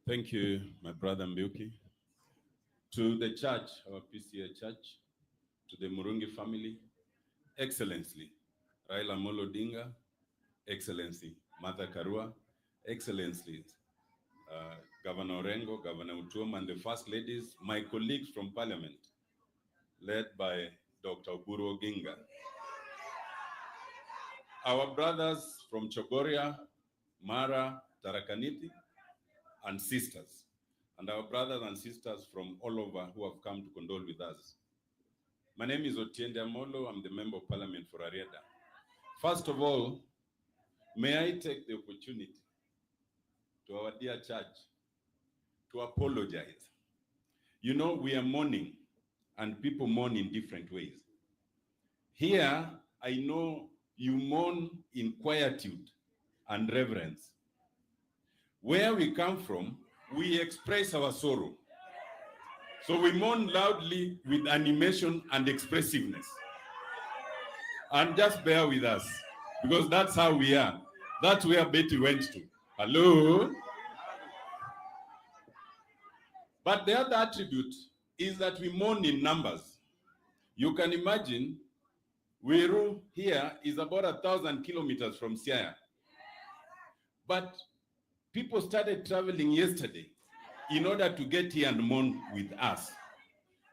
Thank you, my brother Mbiuki. To the church, our PCA church, to the Murungi family, Excellency, Raila Odinga, Excellency, Mother Karua, Excellency, Governor Orengo, Governor Utuoma, and the First Ladies, my colleagues from Parliament, led by Dr. Odinga. Our brothers from Chogoria, Mara, Tarakaniti, and sisters, and our brothers and sisters from all over who have come to condole with us. My name is Otiende Amolo. I'm the Member of Parliament for Ariada. First of all, may I take the opportunity to our dear church to apologize. You know, we are mourning, and people mourn in different ways. Here, I know you mourn in quietude and reverence. Where we come from, we express our sorrow. So we mourn loudly with animation and expressiveness. And just bear with us, because that's how we are. That's where Betty went to. Hello? But the other attribute is that we mourn in numbers. You can imagine, Weru here is about 1,000 kilometers from Siaya. But people started traveling yesterday in order to get here and mourn with us.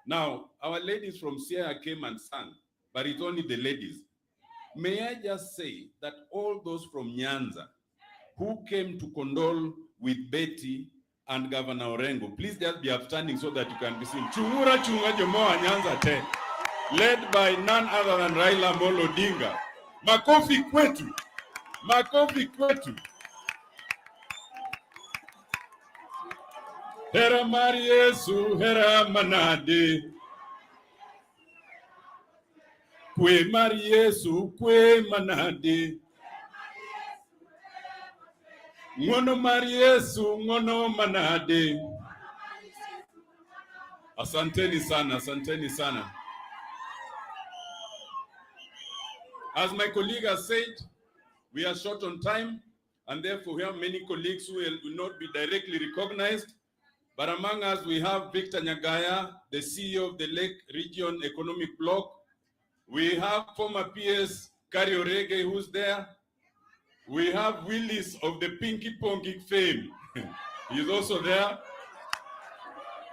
Now, our ladies from Siaya came and sang, but it's only the ladies. May I just say that all those from Nyanza who came to condole with Betty and Governor Orengo, please just be upstanding so that you can be seen. Chungura chunga jomoa Nyanza te, led by none other than Raila Odinga. Makofi kwetu, makofi kwetu. Hera mari Yesu, hera manade. Kwe mari Yesu, kwe manade. Ngono mari Yesu, ngono manade. Asanteni sana, asanteni sana. As my colleague has said, we are short on time, and therefore we have many colleagues who will not be directly recognized. But among us, we have Victor Nyagaya, the CEO of the Lake Region Economic Bloc. We have former PS Kari Orege, who's there. We have Willis of the Pinky Ponky fame. He's also there.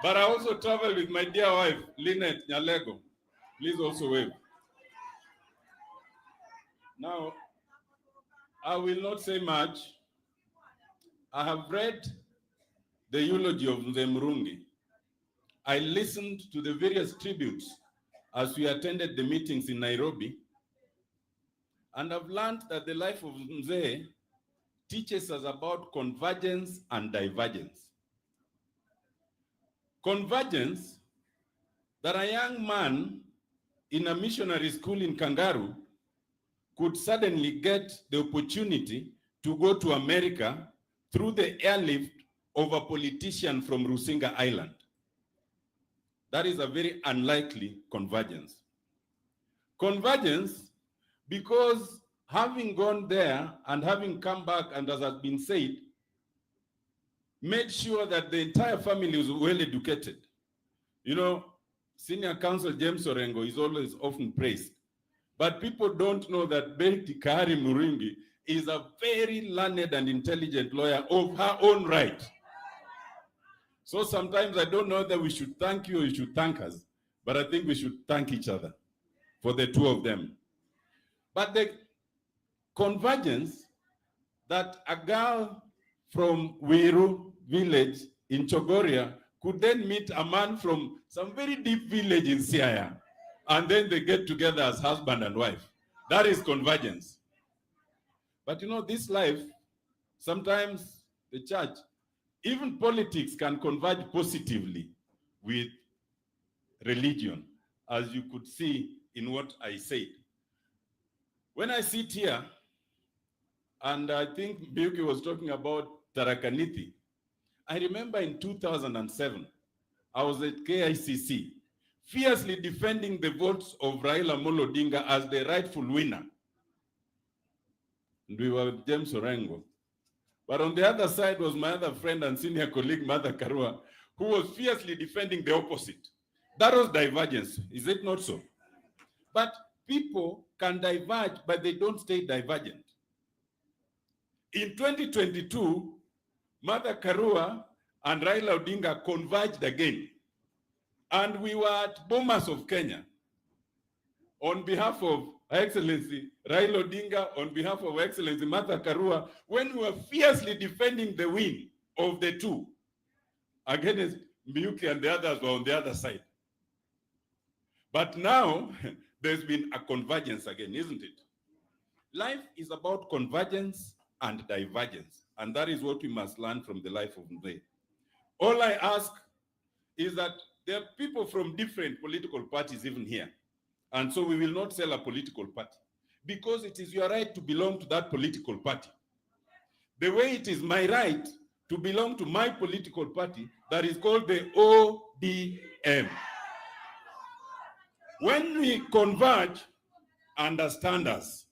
But I also travel with my dear wife, Lynette Nyalego. Please also wave. Now, I will not say much. I have read the eulogy of Mzee Murungi. I listened to the various tributes as we attended the meetings in Nairobi, and I've learned that the life of Mzee teaches us about convergence and divergence. Convergence, that a young man in a missionary school in Kangaroo could suddenly get the opportunity to go to America through the airlift of a politician from Rusinga Island. That is a very unlikely convergence. Convergence, because having gone there and having come back, and as has been said, made sure that the entire family was well educated. You know, Senior Counsel James Orengo is always often praised, but people don't know that Betty Kari Muringi is a very learned and intelligent lawyer of her own right. So sometimes I don't know that we should thank you or you should thank us, but I think we should thank each other for the two of them. But the convergence that a girl from Wiru village in Chogoria could then meet a man from some very deep village in Siaya, and then they get together as husband and wife. That is convergence. But you know, this life, sometimes the church, even politics can converge positively with religion, as you could see in what I said. When I sit here, and I think Mbiuki was talking about Tarakaniti, I remember in 2007, I was at KICC, fiercely defending the votes of Raila Odinga as the rightful winner. And we were with James Orengo. But on the other side was my other friend and senior colleague, Mother Karua, who was fiercely defending the opposite. That was divergence, is it not so? But people can diverge, but they don't stay divergent. In 2022, Mother Karua and Raila Odinga converged again. And we were at Bomas of Kenya. On behalf of Her Excellency Raila Odinga, on behalf of Her Excellency Mother Karua, when we were fiercely defending the win of the two, against Miyuki and the others were on the other side. But now, there's been a convergence again, isn't it? Life is about convergence and divergence, and that is what we must learn from the life of Mzee. All I ask is that there are people from different political parties even here, and so we will not sell a political party, because it is your right to belong to that political party. The way it is my right to belong to my political party that is called the ODM. When we converge, understand us.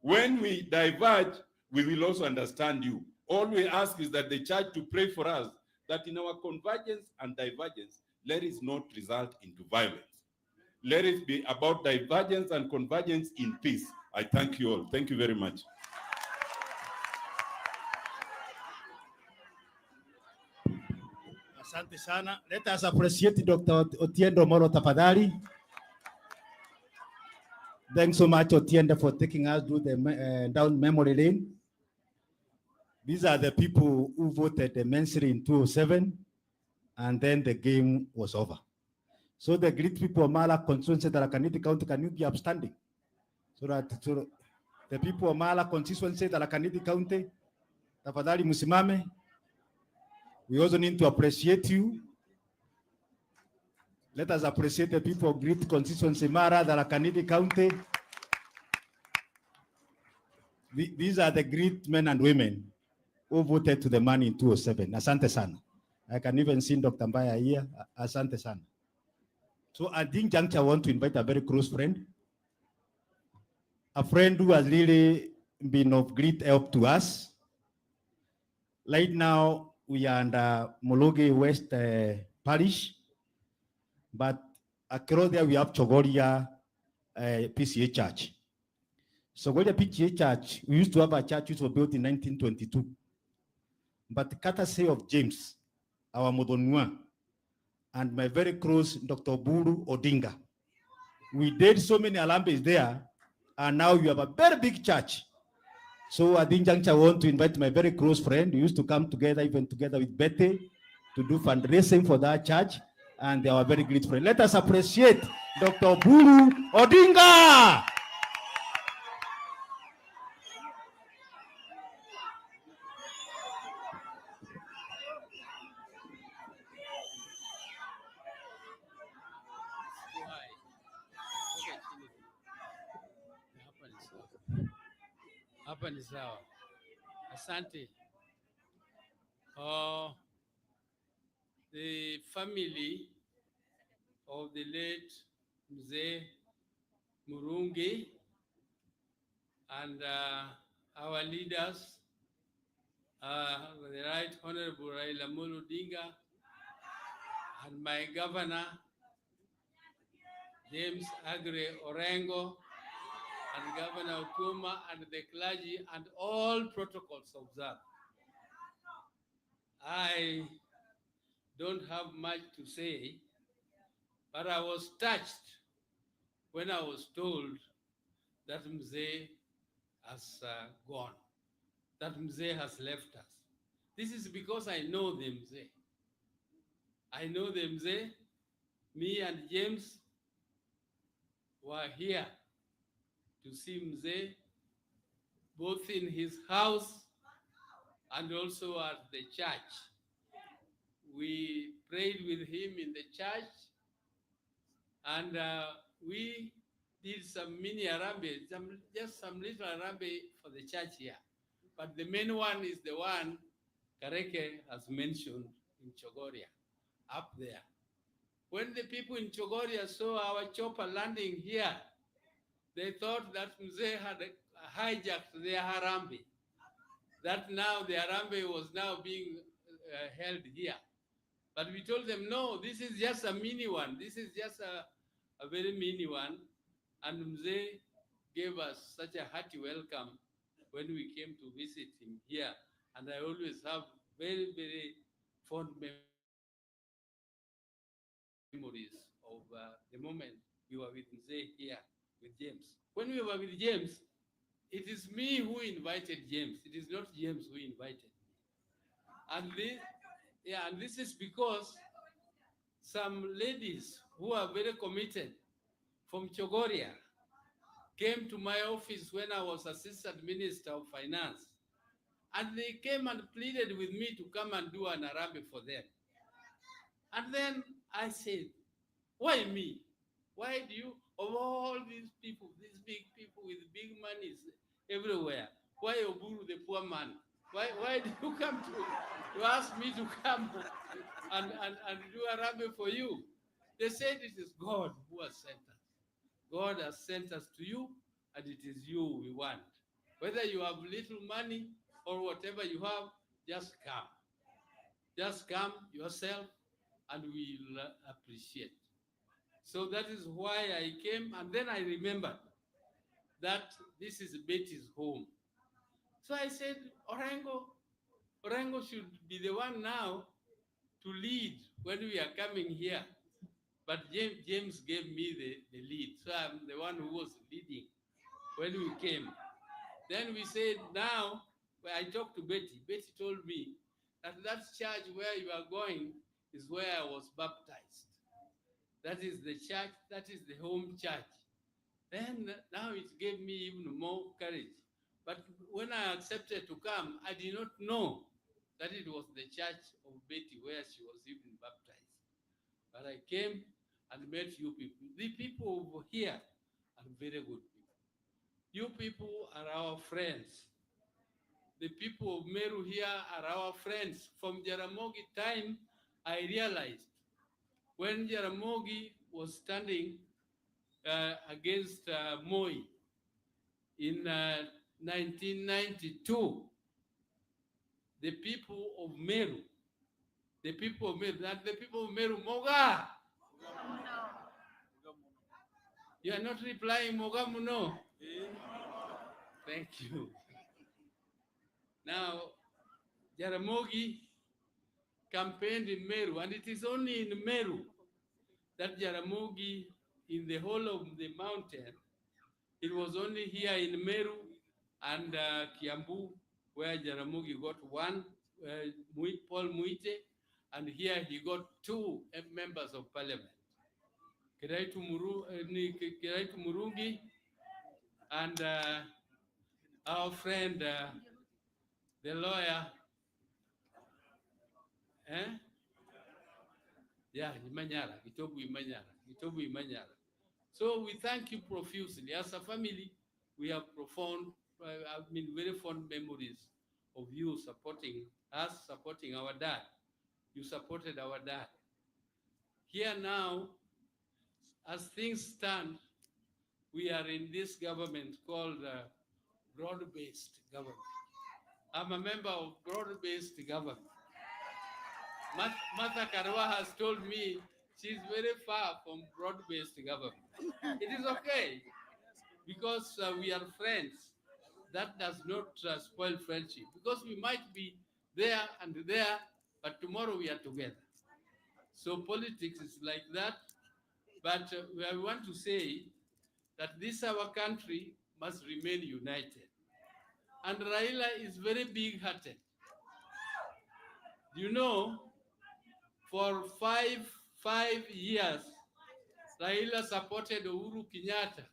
When we diverge, we will also understand you. All we ask is that the church to pray for us, that in our convergence and divergence, let it not result into violence. Let it be about divergence and convergence in peace. I thank you all. Thank you very much. Asante sana. Let us appreciate Dr. Otiendo Moro tafadhali. Thanks so much, Otiendo, for taking us through the down memory lane. These are the people who voted immensely in 2007, and then the game was over. So the great people of Mala constituency that Tharaka County, can you be upstanding? So the people of Mala constituency that Tharaka County, tafadhali musimame. We also need to appreciate you. Let us appreciate the people of great constituency Mara, Tharaka County. These are the great men and women who voted to the man in 2007. Asante sana. I can even see Dr. Mbaya here. Asante sana. So at this juncture, I want to invite a very close friend, a friend who has really been of great help to us. Right now, we are under Mologe West Parish, but across there we have Chogoria PCA Church. Chogoria PCA Church, we used to have a church which was built in 1922. But courtesy of James, our Modonua, and my very close Dr. Buru Odinga, we did so many alambes there, and now you have a very big church. So at this juncture, I want to invite my very close friend. We used to come together, even together with Betty, to do fundraising for that church, and they are a very great friend. Let us appreciate Dr. Buru Odinga. Hapa ni sawa. Asante. The family of the late Mzee Murungi and our leaders, the Right Honorable Raila Odinga, and my governor, James Agre Orengo, and Governor Okuma, and the clergy, and all protocols observed. I don't have much to say, but I was touched when I was told that Mzee has gone, that Mzee has left us. This is because I know the Mzee. I know the Mzee. Me and James were here to see Mzee, both in his house and also at the church. We prayed with him in the church, and we did some mini arambe, just some little arambe for the church here. But the main one is the one Kareke has mentioned in Chogoria, up there. When the people in Chogoria saw our chopper landing here, they thought that Mzee had hijacked their harambe. that now the Arambe was now being held here. But we told them, no, this is just a mini one. This is just a very mini one. And Mzee gave us such a hearty welcome when we came to visit him here. And I always have very, very fond memories of the moment we were with Mzee here with James. When we were with James, it is me who invited James. It is not James who invited me. And this is because some ladies who are very committed from Chogoria came to my office when I was Assistant Minister of Finance. And they came and pleaded with me to come and do an Arambe for them. And then I said, why me? Why do you, of all these people, these big people with big monies everywhere, why Oburu the poor man? Why do you come to ask me to come and do Arambe for you? They said it is God who has sent us. God has sent us to you, and it is you we want. Whether you have little money or whatever you have, just come. Just come yourself, and we'll appreciate. So that is why I came, and then I remembered that this is Betty's home. So I said, Orengo should be the one now to lead when we are coming here. But James gave me the lead. So I'm the one who was leading when we came. Then we said, now, when I talked to Betty, Betty told me that church where you are going is where I was baptized. That is the church, that is the home church. Then now it gave me even more courage. But when I accepted to come, I did not know that it was the church of Betty where she was even baptized. But I came and met you people. The people over here are very good people. You people are our friends. The people of Meru here are our friends. From Jaramogi time, I realized when Jaramogi was standing against Moi in 1992, the people of Meru, that the people of Meru, Moga. You are not replying, Mogamuno. Thank you. Now, Jaramogi campaigned in Meru, and it is only in Meru that Jaramogi, in the whole of the mountain, it was only here in Meru and Kiambu where Jaramogi got one, Paul Muite, and here he got two members of parliament. Kiraitu Murungi and our friend, the lawyer, Imanyara, Gitobu Imanyara. So we thank you profusely. As a family, we have very fond memories of you supporting us, supporting our dad. You supported our dad. Here now, as things stand, we are in this government called broad-based government. I'm a member of broad-based government. Martha Karua has told me she's very far from broad-based government. It is okay, because we are friends. That does not spoil friendship, because we might be there and there, but tomorrow we are together. So politics is like that. But I want to say that this our country must remain united. And Raila is very big-hearted. You know, for five years, Raila supported Uhuru Kenyatta.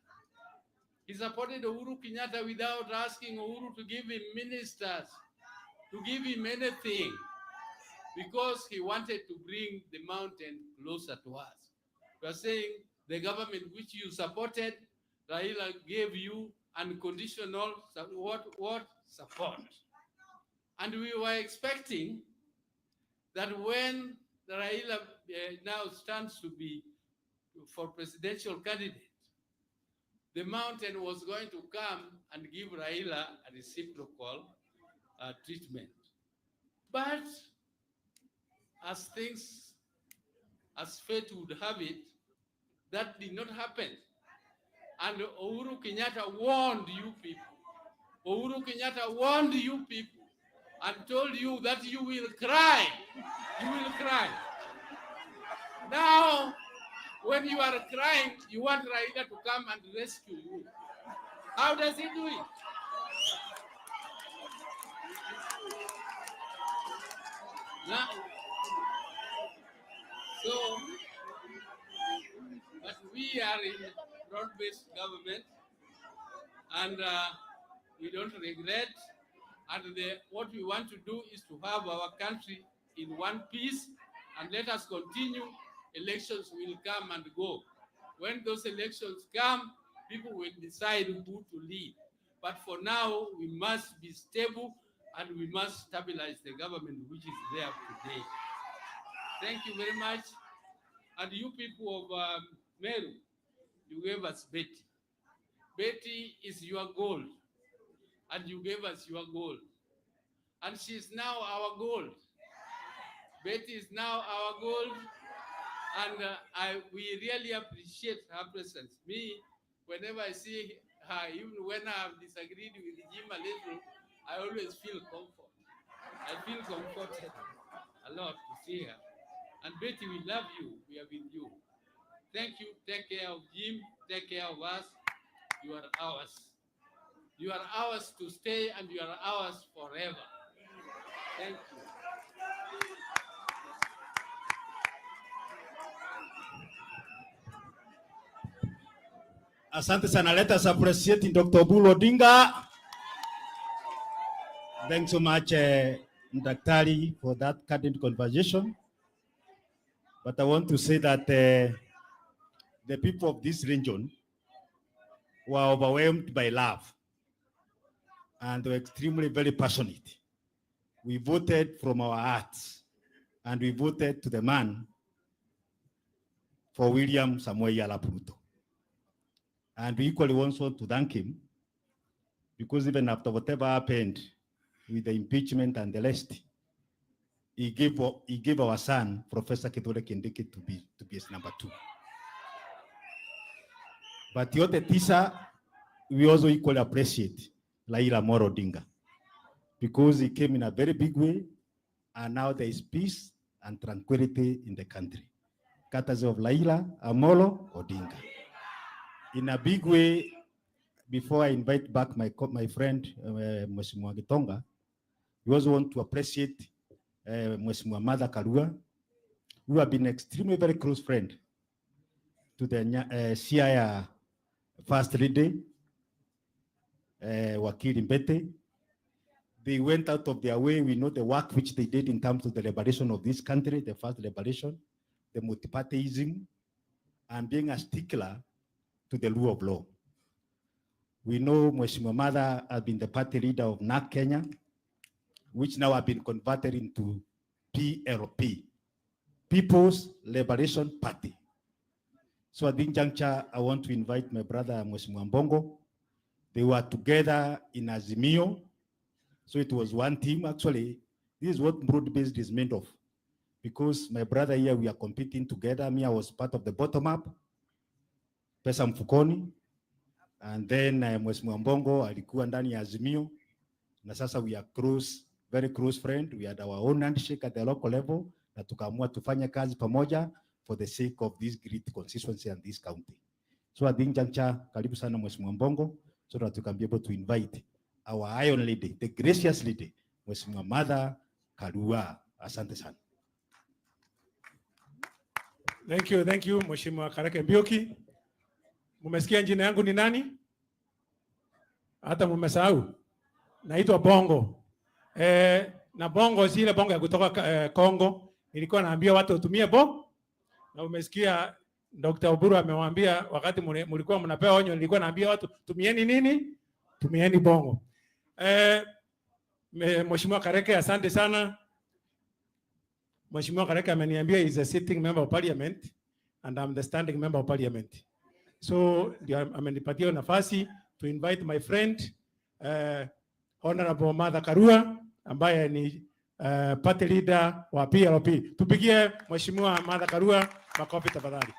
He supported Uhuru Kenyatta without asking Uhuru to give him ministers, to give him anything, because he wanted to bring the mountain closer to us. We are saying the government which you supported, Raila gave you unconditional support. And we were expecting that when Raila now stands to be for presidential candidate, the mountain was going to come and give Raila a reciprocal treatment. But as things, as fate would have it, that did not happen. And Uhuru Kenyatta warned you people. Uhuru Kenyatta warned you people and told you that you will cry. You will cry. Now, when you are crying, you want Raila to come and rescue you. How does he do it? Now, so, but we are in broad-based government, and we don't regret. And what we want to do is to have our country in one piece, and let us continue. Elections will come and go. When those elections come, people will decide who to lead. But for now, we must be stable, and we must stabilize the government which is there today. Thank you very much. And you people of Meru, you gave us Betty. Betty is your gold, and you gave us your gold. And she's now our gold. Betty is now our gold, and we really appreciate her presence. Me, whenever I see her, even when I have disagreed with Jim a little, I always feel comfort. I feel comforted a lot to see her. And Betty, we love you. We are with you. Thank you. Take care of Jim. Take care of us. You are ours. You are ours to stay, and you are ours forever. Thank you. Asante sana. Let us appreciate Dr. Odinga. Thanks so much, Daktari, for that candid conversation. But I want to say that the people of this region were overwhelmed by love and were extremely very passionate. We voted from our hearts, and we voted to the man for William Samoei Arap Ruto. And we equally want to thank him, because even after whatever happened with the impeachment and the rest, he gave our son, Professor Kithure Kindiki, to be his number 2. But yote tisa, we also equally appreciate Raila Odinga, because he came in a very big way, and now there is peace and tranquility in the country. Courtesy of Raila Amolo Odinga. In a big way, before I invite back my friend, Mheshimiwa Gitonga, we also want to appreciate Mheshimiwa Mother Karua, who have been extremely very close friend to the CIA First Lady, Wakili Mbete. They went out of their way. We know the work which they did in terms of the liberation of this country, the first liberation, the multipartyism, and being a stickler to the rule of law. We know Mheshimiwa Mother has been the party leader of NARC Kenya, which now have been converted into PLP, People's Liberation Party. So at this juncture, I want to invite my brother Mheshimiwa Mbongo. They were together in Azimio, so it was one team. Actually, this is what broad-based is made of, because my brother here, we are competing together. Me, I was part of the bottom-up, pesa mfukoni, and then Mheshimiwa Mbongo alikuwa ndani ya Azimio, na sasa we are close, very close friend. We had our own handshake at the local level, na tukaamua tufanye kazi pamoja for the sake of this great constituency and this county. So at this juncture, karibu sana Mheshimiwa Mbongo, so that we can be able to invite our iron lady, the gracious lady, Mheshimiwa Mother Karua. Asante sana. Thank you, Mheshimiwa Kareke Mbioki. Mumesikia jina yangu ni nani? Hata mumesahau. Naitwa Bongo. Na Bongo si ile Bongo ya kutoka Kongo. Nilikuwa naambia watu utumie na umesikia Dr. Oburu amewaambia wakati mlikuwa mnapewa onyo, nilikuwa naambia watu tumieni nini? Tumieni Bongo. Mheshimiwa Kareke, asante sana. Mheshimiwa Kareke ameniambia he is a sitting member of parliament and I'm the standing member of parliament. So amenipatia nafasi to invite my friend Honorable Mother Karua ambaye ni party leader wa PLP. Tupigie Mheshimiwa Martha Karua makofi tafadhali.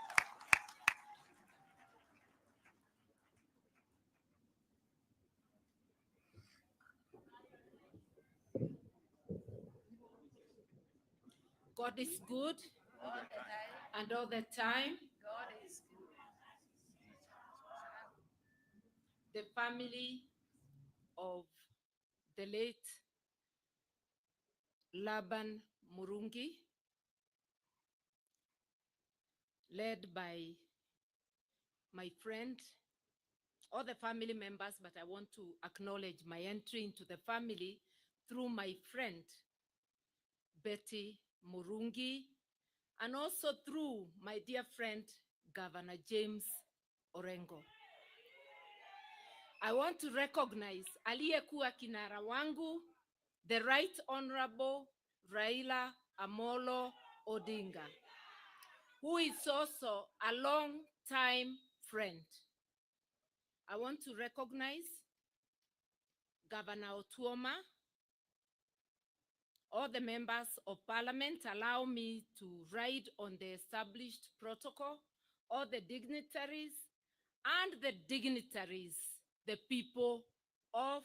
God is good, and all the time. The family of the late Laban Murungi, led by my friend, all the family members, but I want to acknowledge my entry into the family through my friend, Betty Murungi, and also through my dear friend, Governor James Orengo. I want to recognize aliyekuwa kinara wangu, the Right Honorable Raila Amolo Odinga, who is also a long-time friend. I want to recognize Governor Otuoma, all the members of parliament. Allow me to ride on the established protocol, all the dignitaries, the people of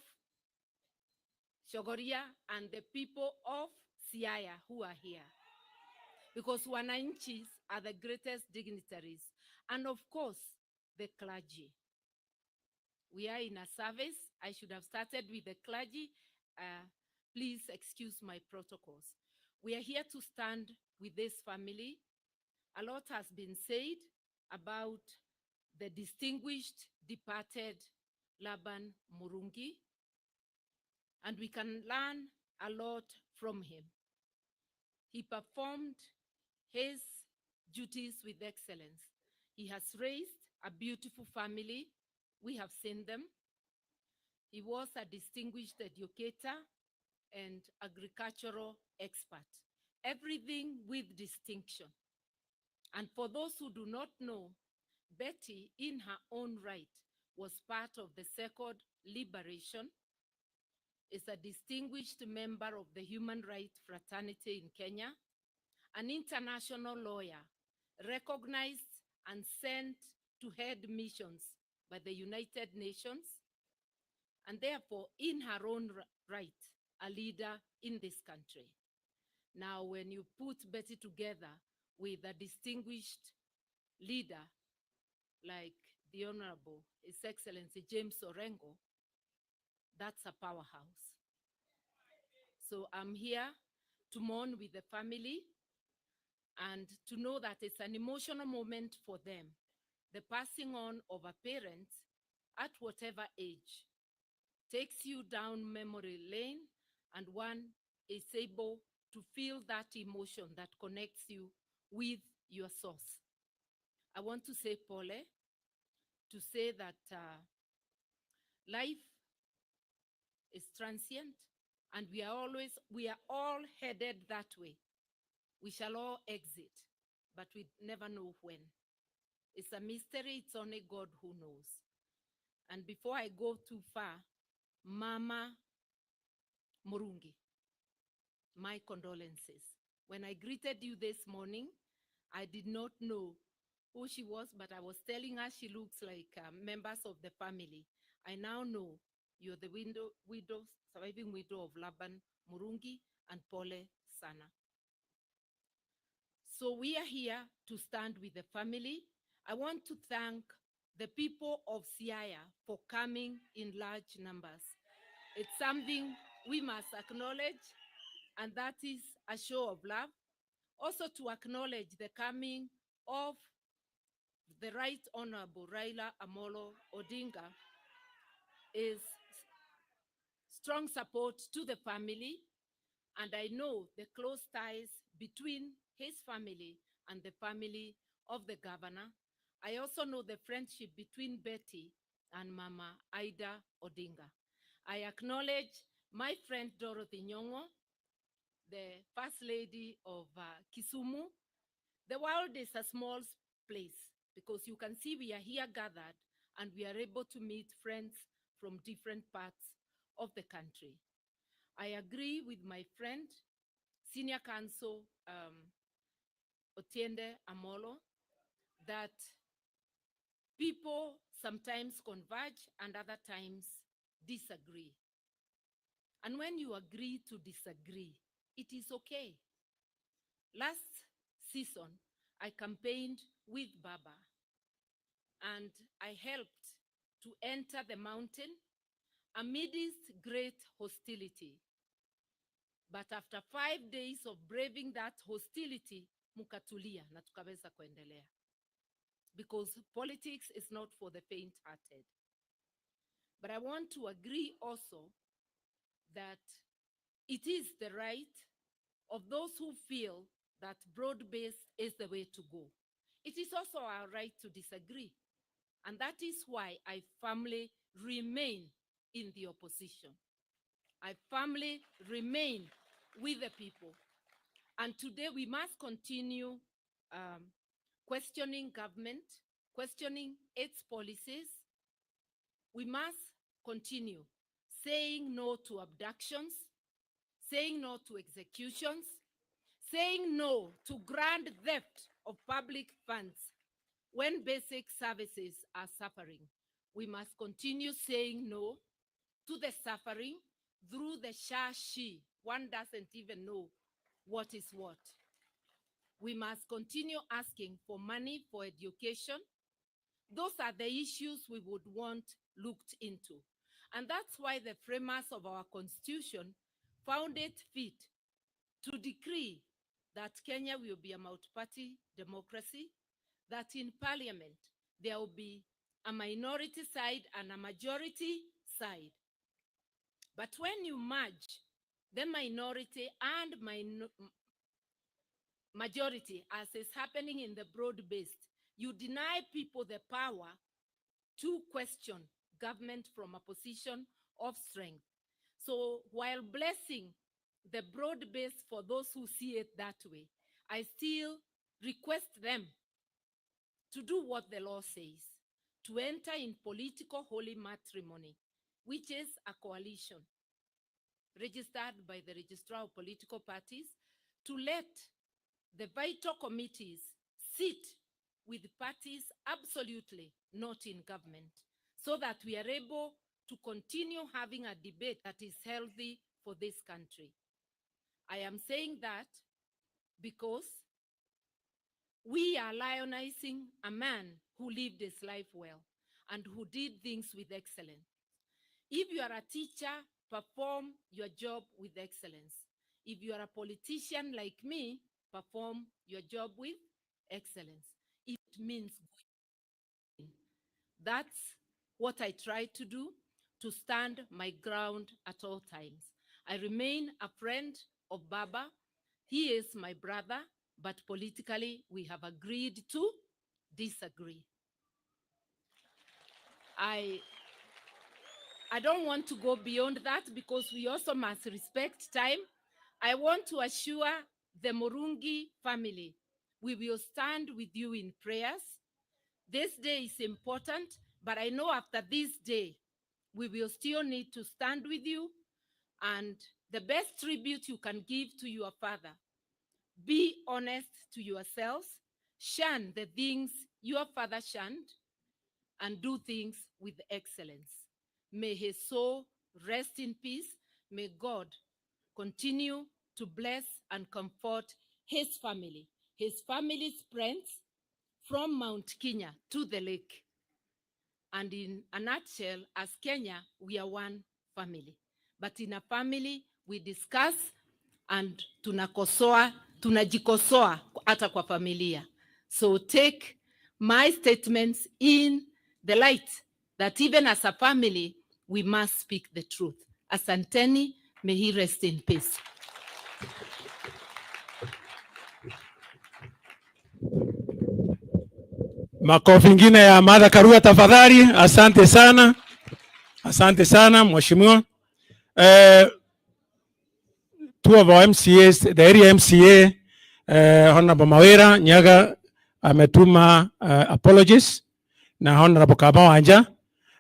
Shogoria and the people of Siaya who are here. Because wananchis are the greatest dignitaries. And of course, the clergy. We are in a service. I should have started with the clergy. Please excuse my protocols. We are here to stand with this family. A lot has been said about the distinguished departed Laban Murungi, and we can learn a lot from him. He performed his duties with excellence. He has raised a beautiful family. We have seen them. He was a distinguished educator and agricultural expert. Everything with distinction. And for those who do not know, Betty, in her own right, was part of the Second Liberation, is a distinguished member of the Human Rights Fraternity in Kenya, an international lawyer, recognized and sent to head missions by the United Nations, and therefore, in her own right, a leader in this country. Now, when you put Betty together with a distinguished leader like the Honorable His Excellency James Orengo, that's a powerhouse. So I'm here to mourn with the family and to know that it's an emotional moment for them. The passing on of a parent at whatever age takes you down memory lane, and one is able to feel that emotion that connects you with your source. I want to say, Pole, to say that life is transient, and we are all headed that way. We shall all exit, but we never know when. It's a mystery. It's only God who knows. And before I go too far, Mama Murungi, my condolences. When I greeted you this morning, I did not know who she was, but I was telling her she looks like members of the family. I now know you're the surviving widow of Laban Murungi and Pole Sana. So we are here to stand with the family. I want to thank the people of Siaya for coming in large numbers. It's something we must acknowledge, and that is a show of love. Also to acknowledge the coming of the Right Honorable Raila Amolo Odinga is strong support to the family, and I know the close ties between his family and the family of the governor. I also know the friendship between Betty and Mama Ida Odinga. I acknowledge my friend Dorothy Nyong'o, the First Lady of Kisumu. The world is a small place because you can see we are here gathered and we are able to meet friends from different parts of the country. I agree with my friend, Senior Counsel Otiende Amolo, that people sometimes converge and other times disagree. And when you agree to disagree, it is okay. Last season, I campaigned with Baba, and I helped to enter the mountain amidst great hostility. But after 5 days of braving that hostility, mukatulia na tukaweza kuendelea. Because politics is not for the faint-hearted. But I want to agree also that it is the right of those who feel that broad-based is the way to go. It is also our right to disagree. And that is why I firmly remain in the opposition. I firmly remain with the people. And today we must continue questioning government, questioning its policies. We must continue saying no to abductions, saying no to executions, saying no to grand theft of public funds when basic services are suffering. We must continue saying no to the suffering through the she. One doesn't even know what is what. We must continue asking for money for education. Those are the issues we would want looked into. And that's why the framers of our constitution found it fit to decree that Kenya will be a multi-party democracy, that in parliament there will be a minority side and a majority side. But when you merge the minority and majority, as is happening in the broad-based, you deny people the power to question government from a position of strength. So while blessing the broad-based for those who see it that way, I still request them to do what the law says, to enter in political holy matrimony, which is a coalition registered by the Registrar of Political Parties, to let the vital committees sit with parties absolutely not in government, so that we are able to continue having a debate that is healthy for this country. I am saying that because we are lionizing a man who lived his life well and who did things with excellence. If you are a teacher, perform your job with excellence. If you are a politician like me, perform your job with excellence. It means going. That's what I try to do, to stand my ground at all times. I remain a friend of Baba. He is my brother, but politically we have agreed to disagree. I don't want to go beyond that because we also must respect time. I want to assure the Murungi family, we will stand with you in prayers. This day is important, but I know after this day, we will still need to stand with you. And the best tribute you can give to your father, be honest to yourselves, shun the things your father shunned, and do things with excellence. May his soul rest in peace. May God continue to bless and comfort his family's friends from Mount Kenya to the lake. And in a nutshell, as Kenya, we are one family. But in a family, we discuss and tunajikosoa hata kwa familia. So take my statements in the light that even as a family, we must speak the truth. Asanteni, may he rest in peace. Makofi ingine ya Mada Karua tafadhali. Asante sana. Asante sana, Mheshimiwa. Two of our MCAs, the area MCA, Honorable Mawera Nyaga, ametuma apologies. Na Honorable Kabawanja,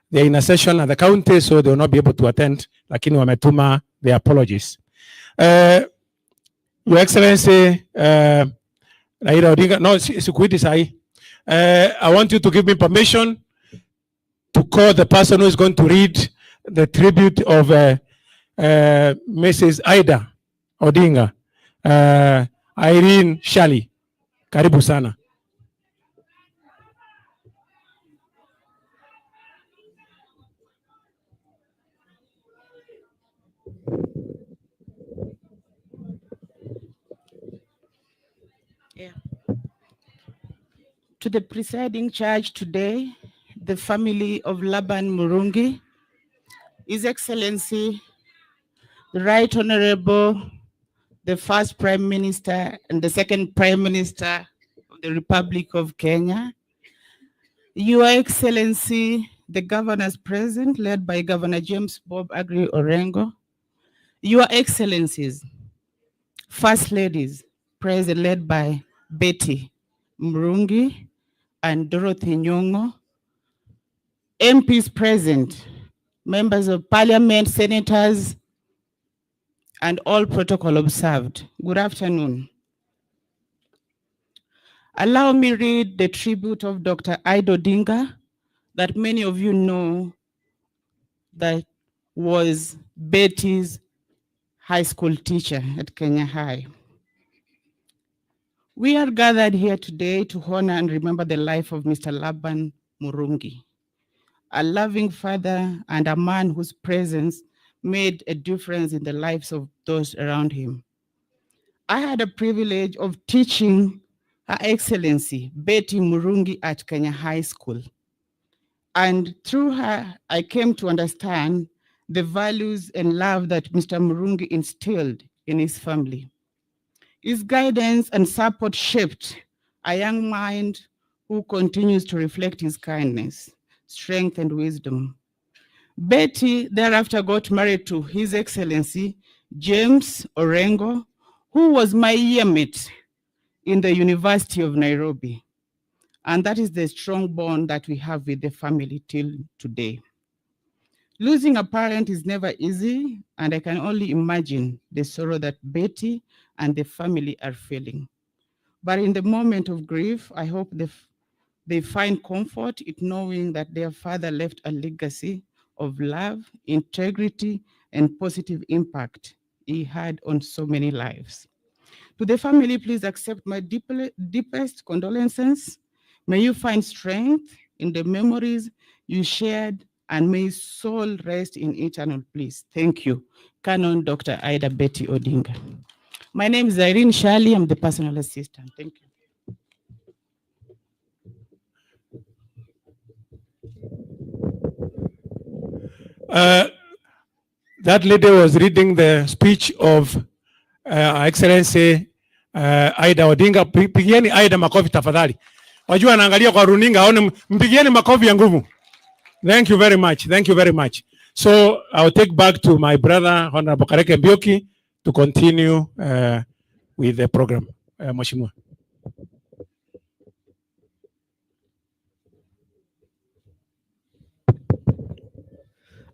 they're in a session at the county, so they will not be able to attend. Lakini wametuma their apologies. Your Excellency, Raila Odinga, no, Sikuiti Sai, I want you to give me permission to call the person who is going to read the tribute of Mrs. Ida Odinga, Irene Shali. Karibu sana. Yeah. To the presiding judge today, the family of Laban Murungi, His Excellency, the Right Honorable, the first Prime Minister and the second Prime Minister of the Republic of Kenya, Your Excellency, the governors present, led by Governor James Bob Agri Orengo, Your Excellencies, First Ladies, present, led by Betty Murungi and Dorothy Nyong'o, MPs present, members of parliament, senators, and all protocol observed. Good afternoon. Allow me read the tribute of Dr. Ida Odinga that many of you know that was Betty's high school teacher at Kenya High. We are gathered here today to honor and remember the life of Mr. Laban Murungi, a loving father and a man whose presence made a difference in the lives of those around him. I had a privilege of teaching Her Excellency Betty Murungi at Kenya High School. And through her, I came to understand the values and love that Mr. Murungi instilled in his family. His guidance and support shaped a young mind who continues to reflect his kindness, strength, and wisdom. Betty thereafter got married to His Excellency James Orengo, who was my yearmate in the University of Nairobi. And that is the strong bond that we have with the family till today. Losing a parent is never easy, and I can only imagine the sorrow that Betty and the family are feeling. But in the moment of grief, I hope they find comfort in knowing that their father left a legacy of love, integrity, and positive impact he had on so many lives. To the family, please accept my deepest condolences. May you find strength in the memories you shared, and may his soul rest in eternal bliss. Thank you. Canon Dr. Ida Betty Odinga. My name is Irene Shali. I'm the personal assistant. Thank you. That lady was reading the speech of Excellency Ida Odinga. Pigieni Ida makofi tafadhali. Wajua anaangalia kwa runinga, aone, mpigieni makofi ya nguvu. Thank you very much. Thank you very much. So I'll take back to my brother, Honorable Kareke Mbioki, to continue with the program. Mheshimiwa.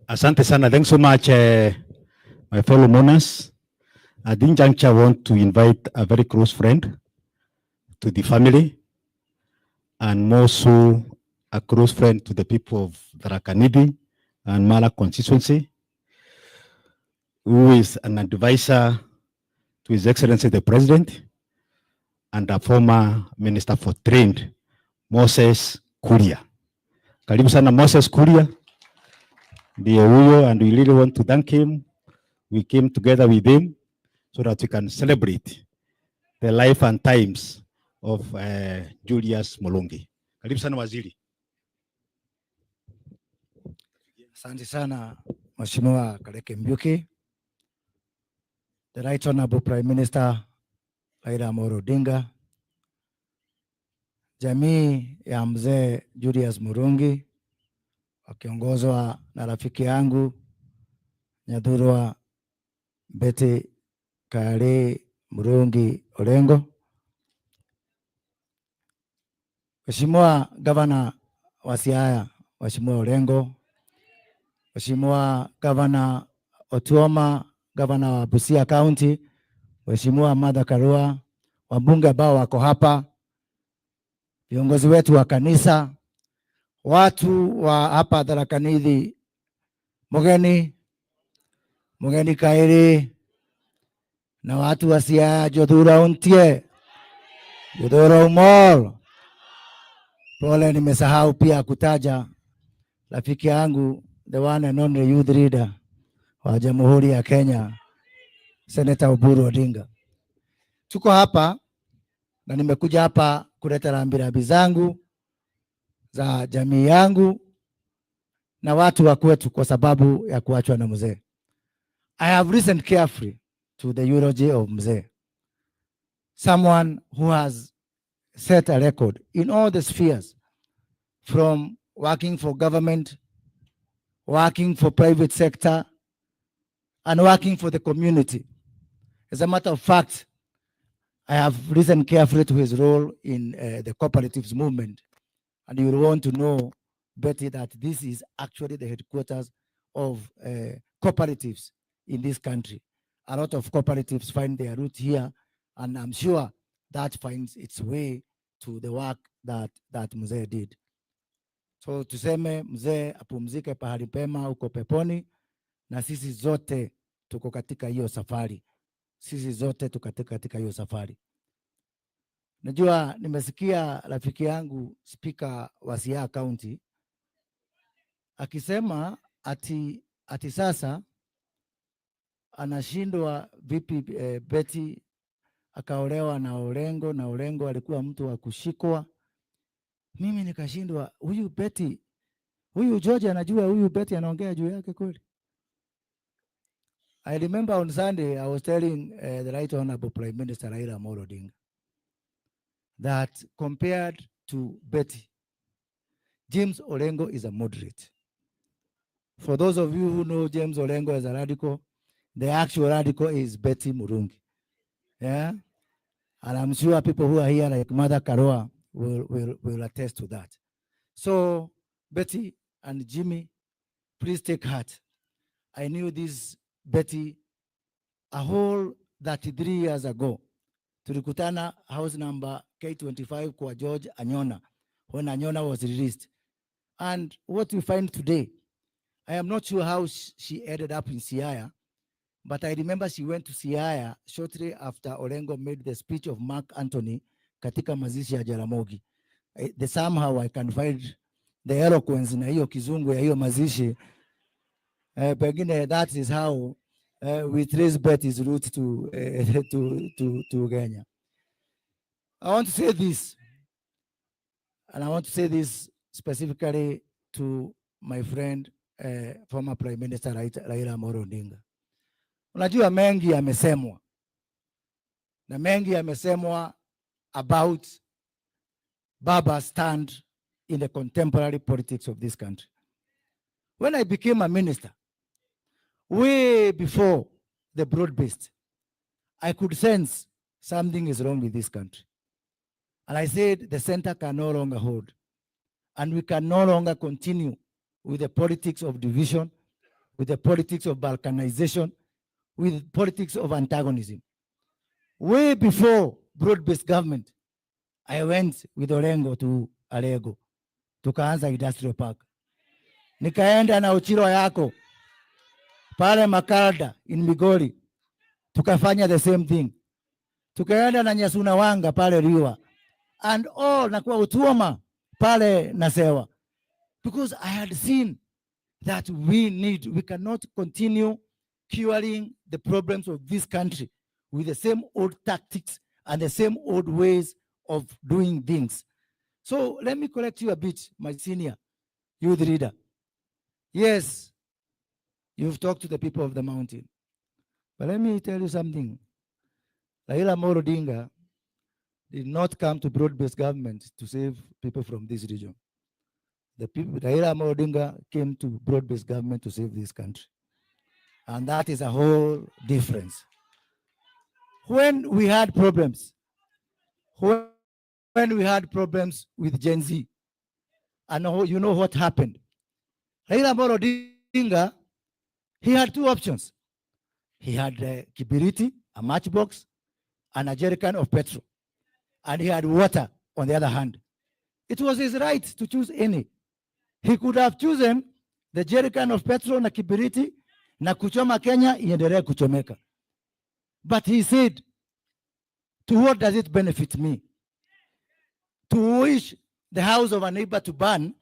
Asante sana. Thanks so much, my fellow mourners. At this juncture, I want to invite a very close friend to the family, and more so a close friend to the people of Tharaka-Nithi and Mala constituency, who is an advisor to His Excellency the President and a former Minister for Trade, Moses Kuria. Karibu sana Moses Kuria. And we really want to thank him. We came together with him so that we can celebrate the life and times of Julius Mulungi. Karibu sana waziri. Asante sana Mheshimiwa Kareke Mbioki, the Right Honorable Prime Minister Raila Odinga, jamii ya mzee Julius Murungi wakiongozwa na rafiki yangu Nyadhurwa Betty Kale Murungi Orengo, Mheshimiwa Gavana wa Siaya Mheshimiwa Orengo, Mheshimiwa Gavana Otuoma gavana wa Busia County, Mheshimiwa Martha Karua, wabunge ambao wako hapa, viongozi wetu wa kanisa, watu wa hapa Tharaka Nithi, Mugeni Kairi, na watu wa Siaya, Jothura Untie, Jothura Umol. Pole, nimesahau pia kutaja rafiki yangu, the one and only youth leader wa Jamhuri ya Kenya, Senator Oburu Odinga. Tuko hapa na nimekuja hapa kuleta rambirambi zangu za jamii yangu na watu wa kwetu kwa sababu ya kuachwa na mzee. I have listened carefully to the eulogy of mzee, someone who has set a record in all the spheres, from working for government, working for private sector, and working for the community. As a matter of fact, I have listened carefully to his role in the cooperatives movement, and you will want to know, Betty, that this is actually the headquarters of cooperatives in this country. A lot of cooperatives find their root here, and I'm sure that finds its way to the work that mzee did. So tuseme mzee apumzike pahali pema uko peponi, na sisi zote tuko katika hiyo safari. Sisi zote tuko katika hiyo safari. Najua nimesikia rafiki yangu Speaker wa Siaya County akisema ati sasa anashindwa vipi Betty akaolewa na Orengo, na Orengo alikuwa mtu wa kushikwa. Mimi nikashindwa, huyu Betty, huyu George anajua huyu Betty anaongea juu yake kweli? I remember on Sunday I was telling the Right Honorable Prime Minister Raila Odinga that compared to Betty, James Orengo is a moderate. For those of you who know James Orengo as a radical, the actual radical is Betty Murungi. Yeah? And I'm sure people who are here like Mother Karua will attest to that. So Betty and Jimmy, please take heart. I knew this Betty a whole 33 years ago. Tulikutana house number K25 kwa George Anyona when Anyona was released. And what we find today, I am not sure how she ended up in Siaya, but I remember she went to Siaya shortly after Orengo made the speech of Mark Anthony katika mazishi ya Jaramogi. Somehow I can find the eloquence na hiyo kizungu ya hiyo mazishi. Pengine that is how we trace Betty's route to Kenya. I want to say this, and I want to say this specifically to my friend, former Prime Minister Raila Odinga. Unajua mengi yamesemwa, na mengi yamesemwa about Baba's stand in the contemporary politics of this country. When I became a minister, way before the broad-based, I could sense something is wrong with this country. And I said the center can no longer hold, and we can no longer continue with the politics of division, with the politics of balkanization, with politics of antagonism. Way before broad-based government, I went with Orengo to Alego, tukaanza industrial park. Nikaenda na Uchiro yako pale Makalda in Migori, tukafanya the same thing. Tukaenda na Nyasuna Wanga pale Riwa, and all na kwa Utuoma pale Nasewa, because I had seen that we cannot continue curing the problems of this country with the same old tactics and the same old ways of doing things. So let me correct you a bit, my senior youth leader. Yes, you've talked to the people of the mountain, but let me tell you something. Raila Odinga did not come to broad-based government to save people from this region. Raila Odinga came to broad-based government to save this country. And that is a whole difference. When we had problems with Gen Z, and you know what happened? Raila Odinga, he had two options. He had a kibiriti, a matchbox, and a jerrycan of petrol. And he had water on the other hand. It was his right to choose any. He could have chosen the jerrycan of petrol na kibiriti na kuchoma Kenya iendelee kuchomeka. But he said, to what does it benefit me? To wish the house of a neighbor to burn,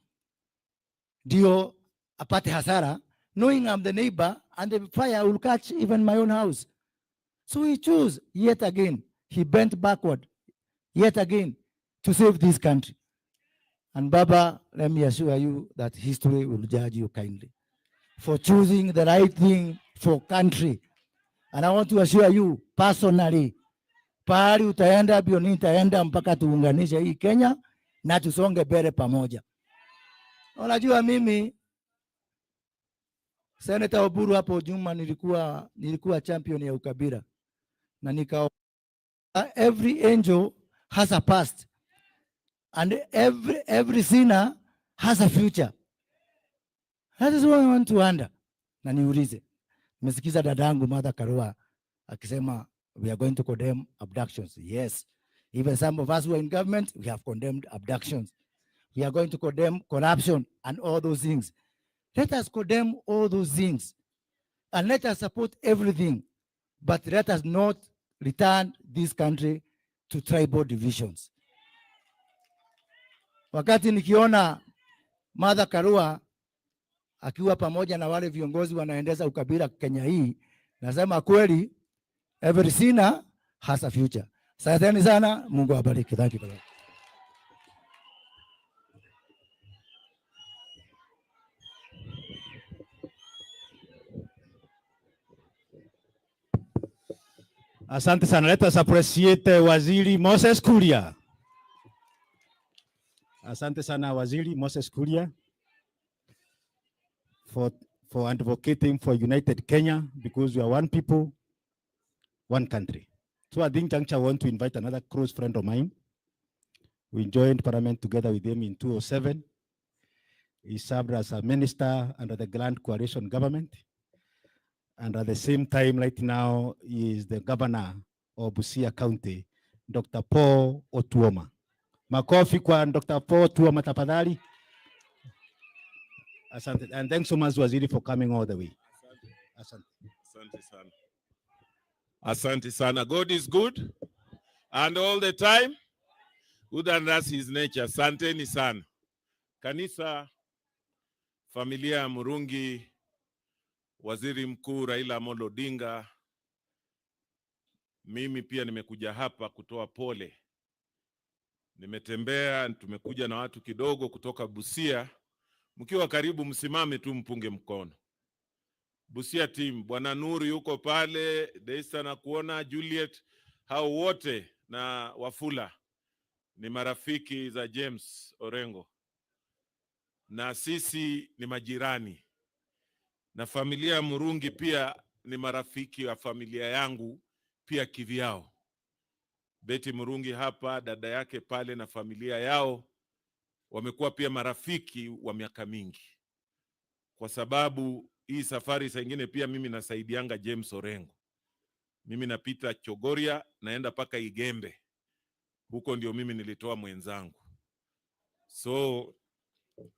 ndio apate hasara, knowing I'm the neighbor and the fire will catch even my own house. So he chose yet again. He bent backward yet again to save this country. And Baba, let me assure you that history will judge you kindly for choosing the right thing for country. And I want to assure you personally, pahali utaenda bioni itaenda mpaka tuunganishe hii Kenya na tusonge mbele pamoja. Unajua mimi Senator Oburu hapo Juma nilikuwa champion ya ukabila na nika every angel has a past and every sinner has a future. That is what I want to wonder. Na niulize, nimesikiza dadangu Mother Karua akisema we are going to condemn abductions. Yes, even some of us who are in government, we have condemned abductions. We are going to condemn corruption and all those things. Let us condemn all those things and let us support everything, but let us not return this country to tribal divisions. Wakati nikiona Mother Karua akiwa pamoja na wale viongozi wanaendeza ukabila Kenya hii, nasema kweli every sinner has a future. Asanteni sana, Mungu awabariki. Thank you. Asante sana. Let us appreciate Waziri Moses Kuria. Asante sana Waziri Moses Kuria for advocating for United Kenya, because we are one people, one country. So at this juncture, I want to invite another close friend of mine. We joined Parliament together with him in 2007. He served as a minister under the Grand Coalition government. And at the same time, right now, he is the governor of Busia County, Dr. Paul Otuoma. Makofi kwa Dr. Paul Otuoma tafadhali. Asante. And thanks so much, Waziri, for coming all the way. Asante. Asante sana. Asante sana. God is good and all the time. Good, and that's his nature. Asanteni sana. Kanisa, familia ya Murungi, Waziri Mkuu Raila Amolo Odinga, mimi pia nimekuja hapa kutoa pole. Nimetembea, tumekuja na watu kidogo kutoka Busia. Mkiwa karibu msimame tu mpunge mkono. Busia team, Bwana Nuru yuko pale, Deista na kuona, Juliet, hao wote na Wafula ni marafiki za James Orengo. Na sisi ni majirani. Na familia ya Murungi pia ni marafiki wa familia yangu pia kivyao. Betty Murungi hapa, dada yake pale na familia yao wamekuwa pia marafiki wa miaka mingi. Kwa sababu hii safari saa nyingine pia mimi nasaidianga James Orengo. Mimi napita Chogoria naenda paka Igembe. Huko ndio mimi nilitoa mwenzangu. So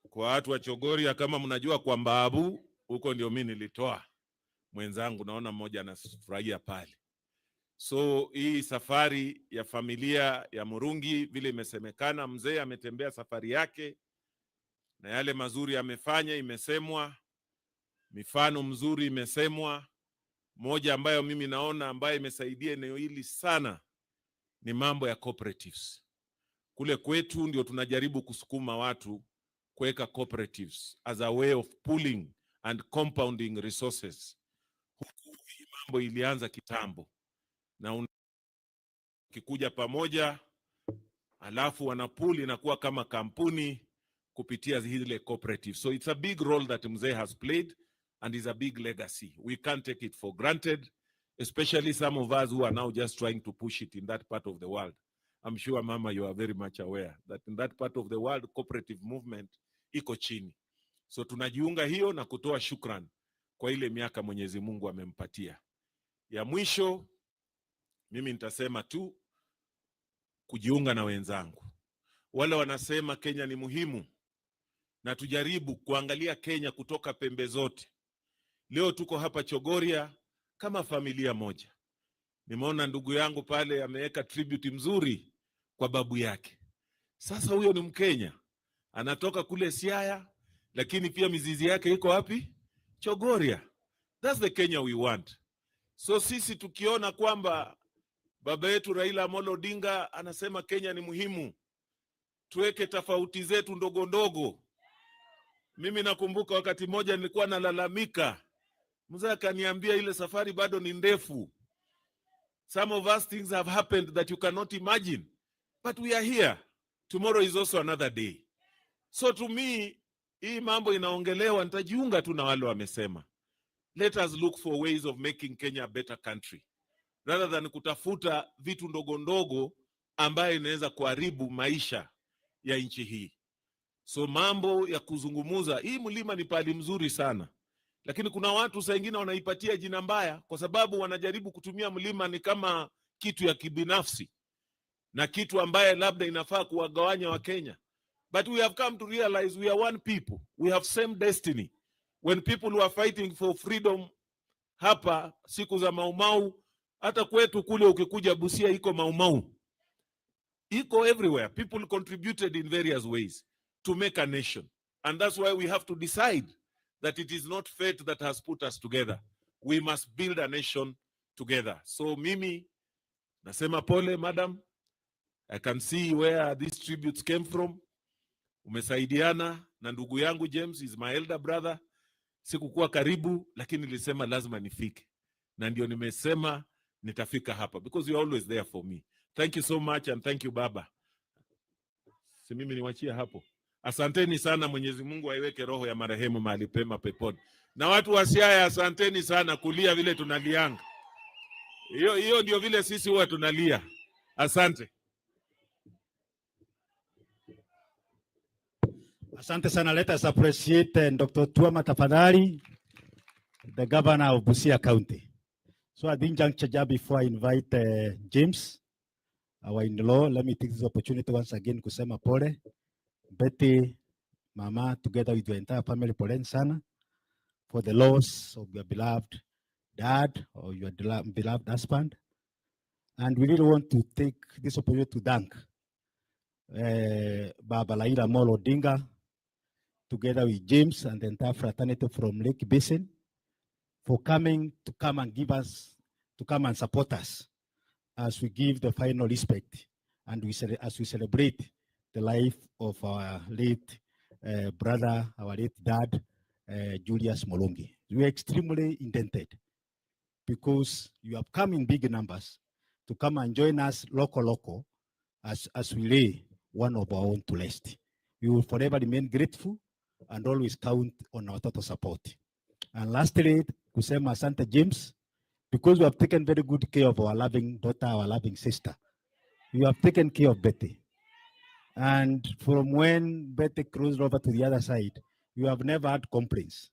kwa watu wa Chogoria, kama mnajua kwa Mbabu, huko ndio mimi nilitoa mwenzangu, naona mmoja anafurahia pale. So hii safari ya familia ya Murungi vile imesemekana, mzee ametembea safari yake na yale mazuri amefanya imesemwa, mifano mzuri imesemwa. Moja ambayo mimi naona ambayo imesaidia eneo hili sana ni mambo ya cooperatives. Kule kwetu ndio tunajaribu kusukuma watu kuweka cooperatives as a way of pooling and compounding resources. Huku hii mambo ilianza kitambo. Na kikuja pamoja, alafu wanapool inakuwa kama kampuni kupitia zile cooperatives. So it's a big role that mzee has played and is a big legacy. We can't take it for granted, especially some of us who are now just trying to push it in that part of the world. I'm sure, Mama, you are very much aware that in that part of the world, cooperative movement iko chini. So tunajiunga hiyo na kutoa shukran kwa ile miaka Mwenyezi Mungu amempatia. Ya mwisho, mimi nitasema tu kujiunga na wenzangu wale wanasema Kenya ni muhimu, na tujaribu kuangalia Kenya kutoka pembe zote. Leo tuko hapa Chogoria kama familia moja. Nimeona ndugu yangu pale ameweka tribute mzuri kwa babu yake. Sasa huyo ni Mkenya, anatoka kule Siaya, lakini pia mizizi yake iko wapi? Chogoria. That's the Kenya we want. So sisi tukiona kwamba baba yetu Raila Amolo Odinga anasema Kenya ni muhimu, tuweke tofauti zetu ndogo ndogo. Mimi nakumbuka wakati moja nilikuwa nalalamika, mzee akaniambia ile safari bado ni ndefu. Some of us things have happened that you cannot imagine, but we are here. Tomorrow is also another day. So to me, hii mambo inaongelewa, nitajiunga tu na wale wamesema. Let us look for ways of making Kenya a better country, rather than kutafuta vitu ndogo ndogo ambayo inaweza kuharibu maisha ya nchi hii. So mambo ya kuzungumuza, hii mlima ni pali mzuri sana, lakini kuna watu saa ingine wanaipatia jina mbaya kwa sababu wanajaribu kutumia mlima ni kama kitu ya kibinafsi na kitu ambaye labda inafaa kuwagawanya wa Kenya. But we have come to realize we are one people. We have same destiny. When people who are fighting for freedom hapa siku za Maumau, hata kwetu kule ukikuja Busia iko Maumau. Iko everywhere. People contributed in various ways to make a nation. And that's why we have to decide that it is not fate that has put us together. We must build a nation together. So mimi nasema pole, madam. I can see where these tributes came from. Umesaidiana na ndugu yangu James, is my elder brother. Sikukuwa karibu, lakini nilisema lazima nifike. Na ndio nimesema nitafika hapa because you are always there for me. Thank you so much and thank you baba. Si mimi niwachia hapo. Asanteni sana, Mwenyezi Mungu aiweke roho ya marehemu mahali pema peponi. Na watu wa Siaya asanteni sana kulia vile tunalianga. Hiyo ndio vile sisi huwa tunalia. Asante. Asante sana. Let us appreciate Dr. Tuama tafadhali, the governor of Busia County. So at this juncture, before I invite James, our in-law, let me take this opportunity once again kusema pole. Betty, Mama, together with your entire family, pole sana for the loss of your beloved dad or your beloved husband. And we really want to take this opportunity to thank Baba Raila Amolo Odinga, together with James and the entire fraternity from Lake Basin, for coming and give us, to come and support us as we give the final respect and as we celebrate the life of our late brother, our late dad, Julius Molongi. We are extremely indebted because you have come in big numbers to come and join us local as we lay one of our own to rest. We will forever remain grateful and always count on our total support. And lastly, kusema asante James, because we have taken very good care of our loving daughter, our loving sister. You have taken care of Betty. And from when Betty crossed over to the other side, you have never had complaints.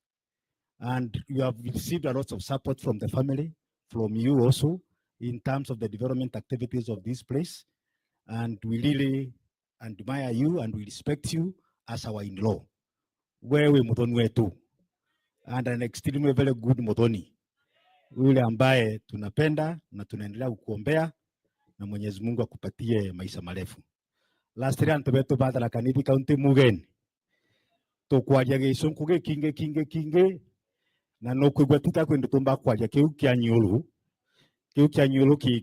And you have received a lot of support from the family, from you also, in terms of the development activities of this place. And we really admire you and we respect you as our in-law. Wewe mudhoni wetu. And an extremely very good mudhoni. Yule ambaye tunapenda na tunaendelea kukuombea na Mwenyezi Mungu akupatie maisha marefu. Last year antobeto badala kanidi kaunti mugen. To kwaja geisonku ge kinge na no kwigwa tutakwenda tumba kwaja kiu kya nyulu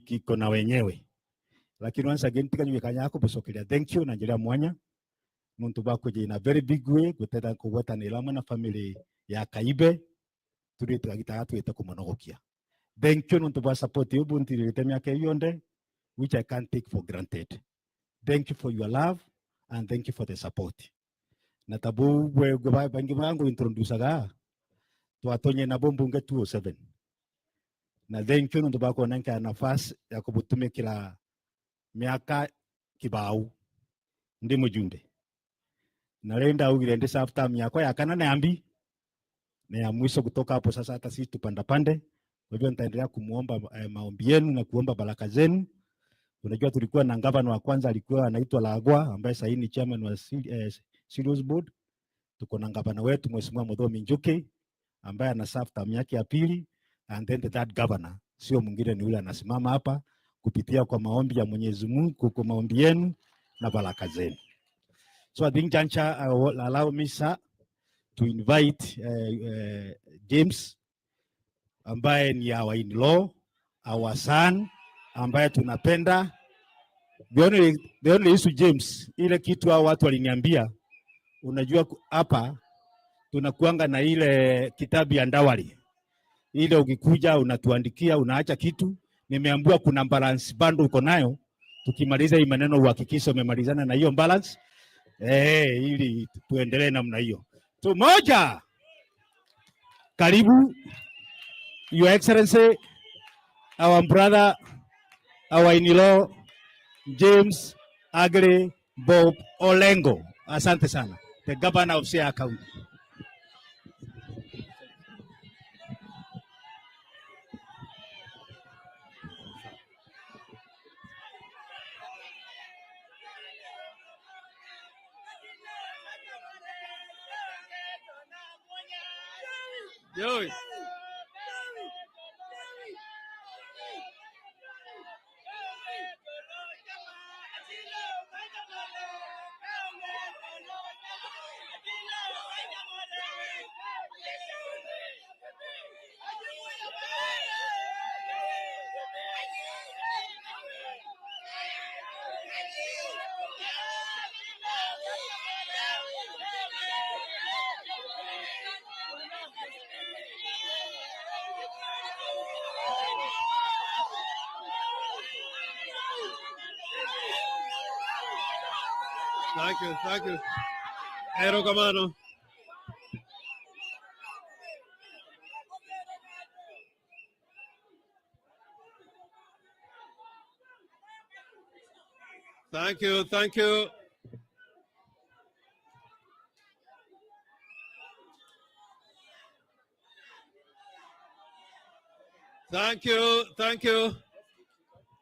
kiko wenyewe. Lakini once again tikanywe kanyako besokelea. Thank you na njira mwanya. Muntu bakuje in a very big way guteta kuweta nilama na family ya Kaibe turi tukagita tweta kumanogokia. Thank you muntu ba support you bunti litemya ke yonde, which I can't take for granted. Thank you for your love and thank you for the support. Natabu we bangi bangu introduce ga tuatonye na bombunge 207. Na thank you muntu bako nanka nafasi ya kubutumikira miaka kibao ndi mujumbe. Narenda ugiendesha after miaka ya kana na ambi na ya mwisho kutoka hapo sasa hata sisi tupanda pande Kwa hivyo nitaendelea kumuomba maombi yenu na kuomba baraka zenu. Unajua tulikuwa na gavana wa kwanza alikuwa anaitwa Lagwa ambaye sasa ni chairman wa Serious Board. Tuko na gavana wetu Mheshimiwa Muthomi Njuki ambaye ana serve term yake ya pili, and then the third governor sio mwingine ni yule anasimama hapa kupitia kwa maombi ya Mwenyezi Mungu, kwa maombi yenu na baraka zenu. So I think Jancha will allow me sir to invite James ambaye ni our in-law, our son ambaye tunapenda. The only issue James, ile kitu hao watu waliniambia, unajua hapa tunakuanga na ile kitabu ya ndawali. Ile ukikuja unatuandikia unaacha kitu. Nimeambiwa kuna balance bando uko nayo. Tukimaliza hii maneno uhakikisha umemalizana na hiyo balance. Ili tuendelee namna hiyo. So moja. Karibu Your Excellency, our brother, our in-law, James Agre Bob Olengo. Asante sana. The governor of Siaya County. Joey. Thank you. Ero Kamano. Thank you. Thank you.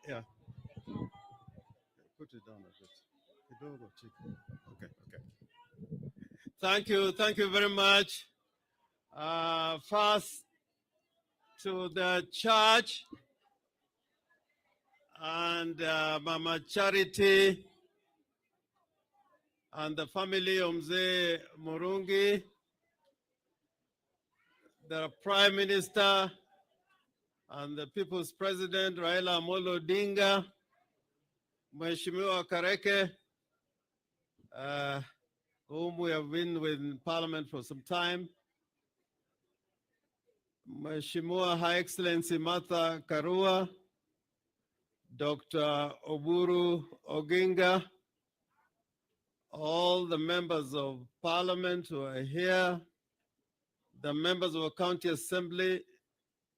Yeah. Put it down a bit. Okay. Thank you very much. First to the church and Mama Charity and the family of Mzee Murungi, the Prime Minister and the People's President Raila Odinga, Mheshimiwa Kareke, whom we have been with in Parliament for some time, Mheshimiwa High Excellency Martha Karua, Dr. Oburu Oginga, all the members of Parliament who are here, the members of the County Assembly,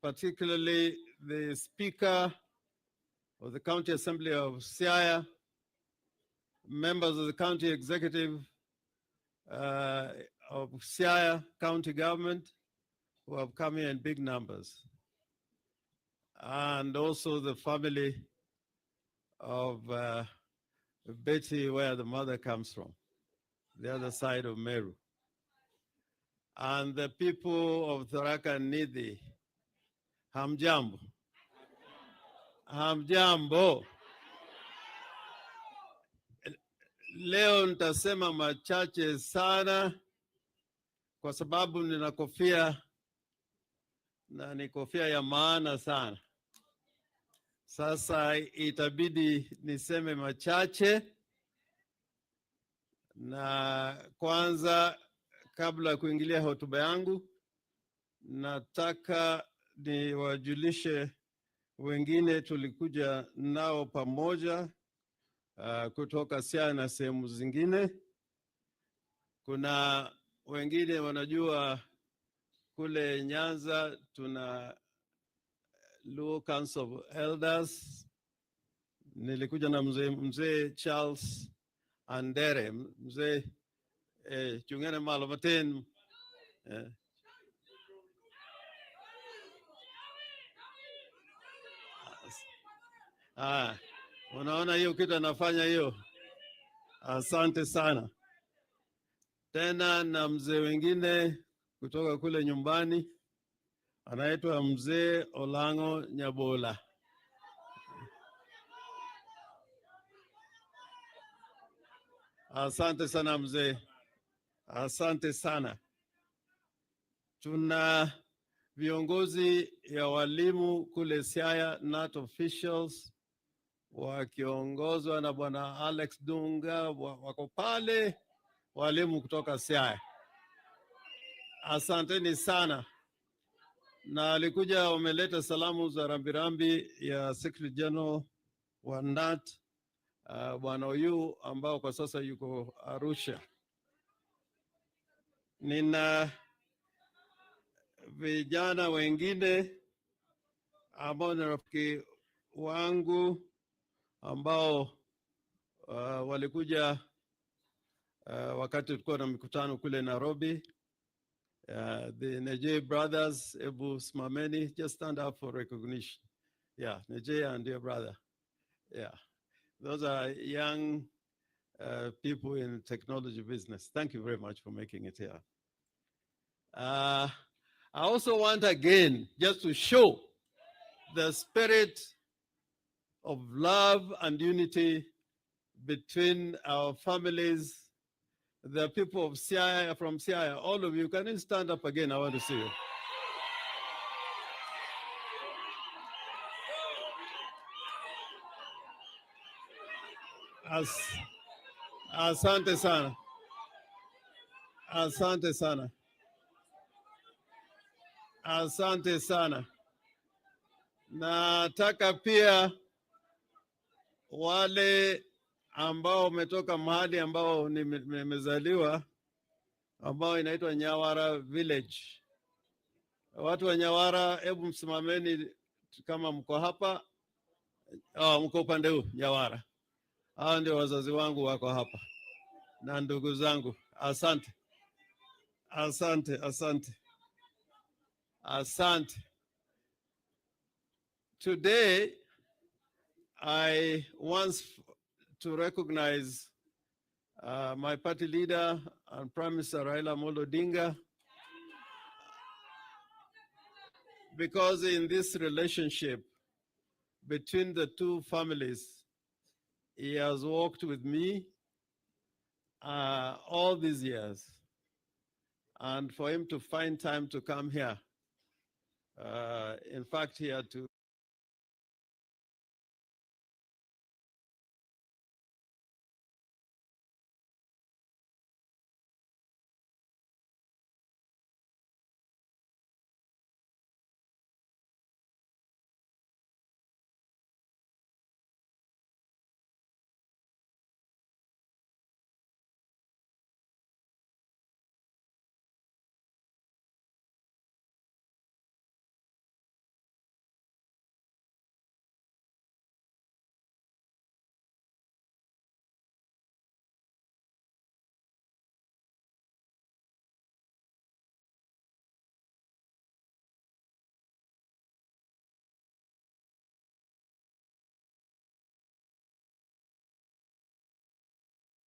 particularly the Speaker of the County Assembly of Siaya, members of the County Executive of Siaya County Government who have come here in big numbers, and also the family of Betty, where the mother comes from, the other side of Meru, and the people of Tharaka Nithi. Hamjambo. Hamjambo. Leo nitasema machache sana kwa sababu nina kofia na ni kofia ya maana sana. Sasa itabidi niseme machache, na kwanza kabla ya kuingilia hotuba yangu nataka niwajulishe wengine tulikuja nao pamoja kutoka Siaya na sehemu zingine. Kuna wengine wanajua kule Nyanza tuna Luo Council of Elders. Nilikuja na mzee Charles Andere, mzee chungene malo maten. Ah, unaona hiyo kitu anafanya hiyo. Asante sana. Tena na mzee wengine kutoka kule nyumbani anaitwa mzee Olango Nyabola. Asante sana mzee. Asante sana. Tuna viongozi ya walimu kule Siaya, NAT officials wakiongozwa na bwana Alex Dunga wako pale, walimu kutoka Siaya. Asanteni sana. Na alikuja wameleta salamu za rambirambi ya Secretary General wa NAT bwana Oyu ambao kwa sasa yuko Arusha. Nina vijana wengine ambao ni rafiki wangu ambao walikuja wakati tulikuwa na mikutano kule Nairobi. The Nejay brothers, Ebu Smameni, just stand up for recognition. Yeah, Nejay and your brother. Yeah, those are young people in technology business. Thank you very much for making it here. I also want again just to show the spirit of love and unity between our families, the people of Siaya, from Siaya. All of you, can you stand up again? I want to see you. Asante sana. Asante sana. Asante sana. Nataka pia wale ambao wametoka mahali ambao nimezaliwa ambao inaitwa Nyawara village. Watu wa Nyawara, hebu msimameni kama mko hapa. Mko upande huu Nyawara. Hao ndio wazazi wangu wako hapa na ndugu zangu. Asante. Asante, asante. Asante. Today, I want to recognize my party leader and Prime Minister Raila Odinga, because in this relationship between the two families, he has worked with me all these years. And for him to find time to come here, in fact, he had to.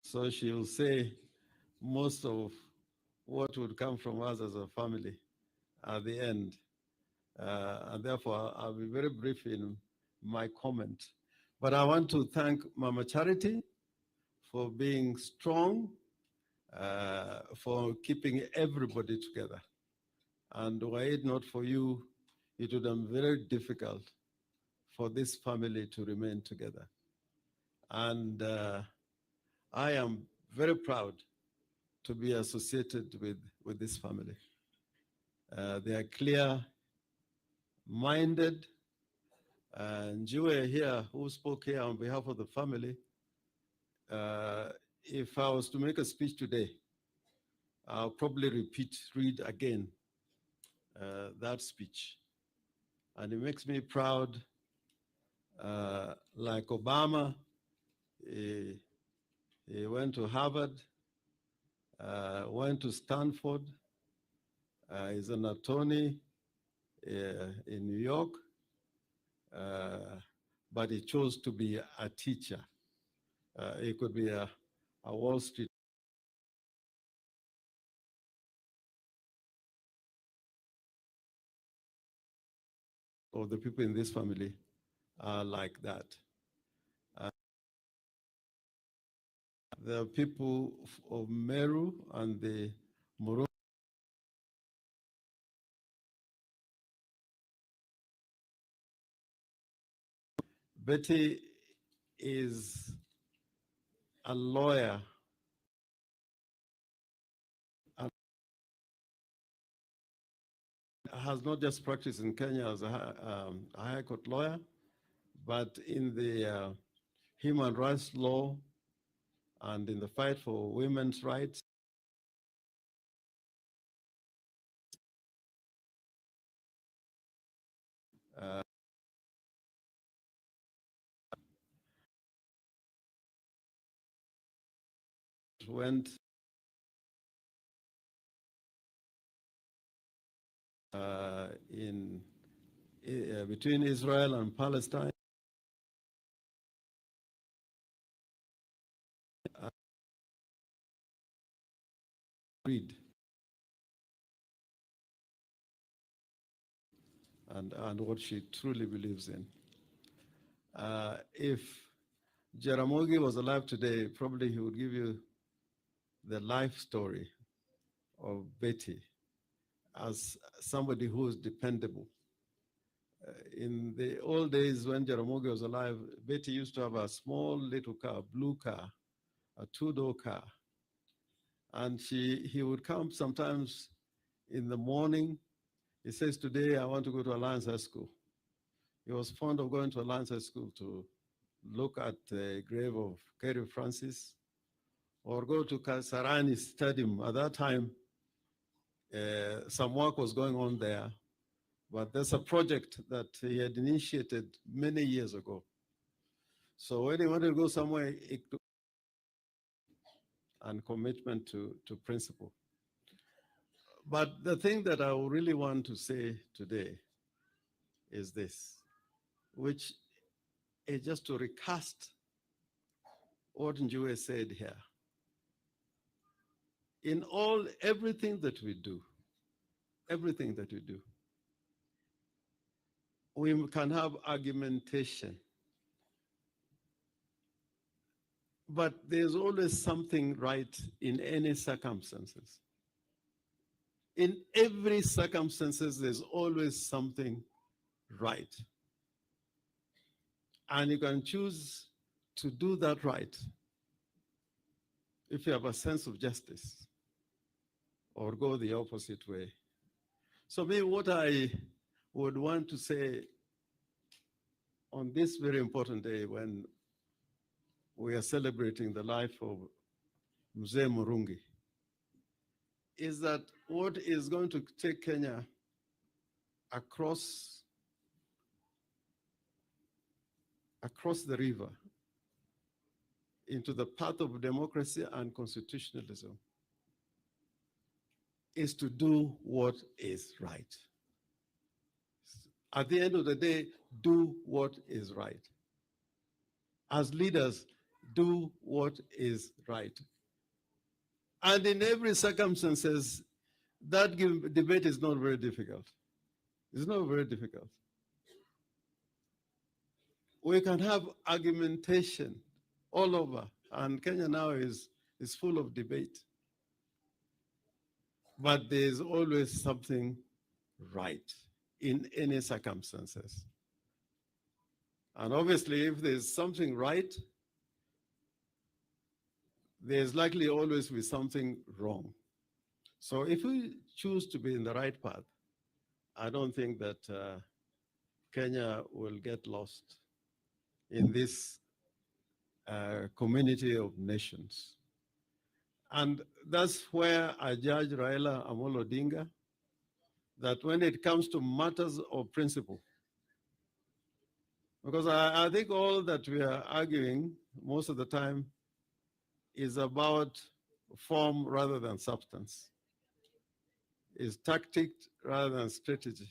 So she will say most of what would come from us as a family at the end. And therefore, I'll be very brief in my comment. But I want to thank Mama Charity for being strong, for keeping everybody together. And were it not for you, it would have been very difficult for this family to remain together. And I am very proud to be associated with this family. They are clear-minded. And you were here, who spoke here on behalf of the family. If I was to make a speech today, I'll probably read again that speech. And it makes me proud, like Obama, he went to Harvard, went to Stanford, he's an attorney in New York, but he chose to be a teacher. He could be a Wall Street. Or the people in this family are like that. The people of Meru and the Murungi. Betty is a lawyer. And has not just practiced in Kenya as a high court lawyer, but in the human rights law and in the fight for women's rights. Went between Israel and Palestine. Read and what she truly believes in. If Jaramogi was alive today, probably he would give you the life story of Betty as somebody who is dependable. In the old days when Jaramogi was alive, Betty used to have a small little car, blue car, a two-door car. And he would come sometimes in the morning. He says, today I want to go to Alliance High School. He was fond of going to Alliance High School to look at the grave of Kerry Francis or go to Kasarani Stadium. At that time, some work was going on there, but there's a project that he had initiated many years ago. So when he wanted to go somewhere, and commitment to principle. But the thing that I really want to say today is this, which is just to recast what Njue said here. In everything that we do, we can have argumentation. But there's always something right in any circumstances. In every circumstances, there's always something right. And you can choose to do that right if you have a sense of justice, or go the opposite way. So maybe what I would want to say on this very important day when we are celebrating the life of Mzee Murungi is that what is going to take Kenya across the river into the path of democracy and constitutionalism is to do what is right. At the end of the day, do what is right. As leaders, do what is right. And in every circumstances, that debate is not very difficult. It's not very difficult. We can have argumentation all over, and Kenya now is full of debate. But there's always something right in any circumstances. And obviously, if there's something right, there's likely always be something wrong. So if we choose to be in the right path, I don't think that Kenya will get lost in this community of nations. And that's where I judge Raila Amolo Odinga, that when it comes to matters of principle, because I think all that we are arguing most of the time is about form rather than substance, is tactic rather than strategy.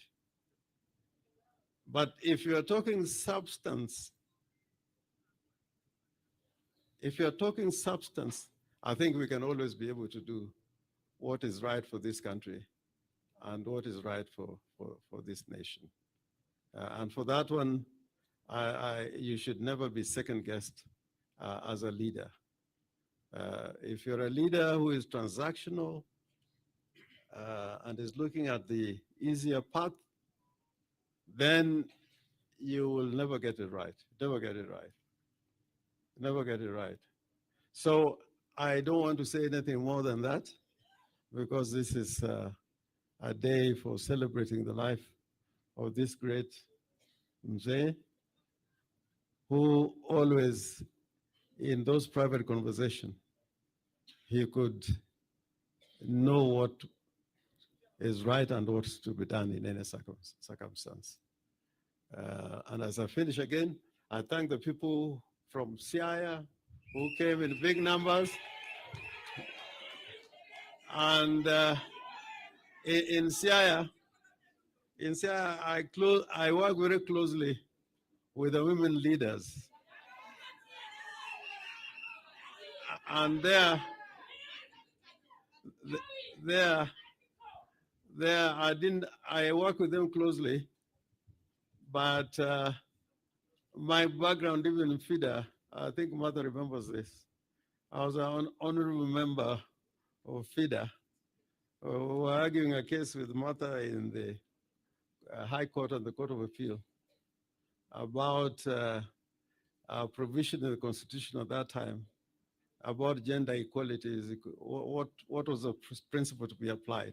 But if you are talking substance, if you're talking substance, I think we can always be able to do what is right for this country and what is right for this nation. And for that one, you should never be second-guessed as a leader. If you're a leader who is transactional and is looking at the easier path, then you will never get it right. Never get it right. Never get it right. So I don't want to say anything more than that, because this is a day for celebrating the life of this great Mzee, who always, in those private conversations, he could know what is right and what's to be done in any circumstance. And as I finish again, I thank the people from Siaya who came in big numbers. And in Siaya, I work very closely with the women leaders. And I work with them closely, but my background, even in FIDA, I think Mother remembers this. I was an honorable member of FIDA. We were arguing a case with Martha in the High Court and the Court of Appeal about a provision in the Constitution at that time about gender equality. What was the principle to be applied?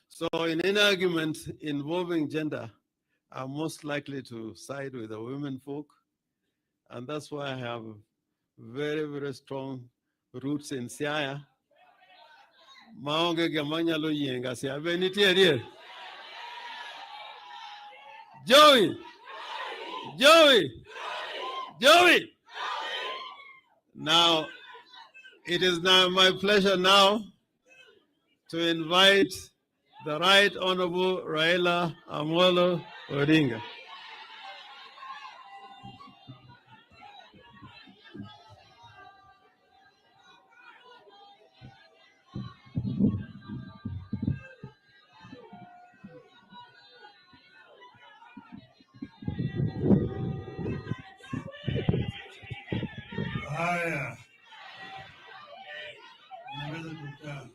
So in any argument involving gender, I'm most likely to side with the women folk. And that's why I have very, very strong roots in Siaya. Maonge gamanya lo yenga si abeniti here. Joey. Now, it is now my pleasure now to invite the Right Honorable Raila Amolo Odinga. Haya, unaweza kukaa.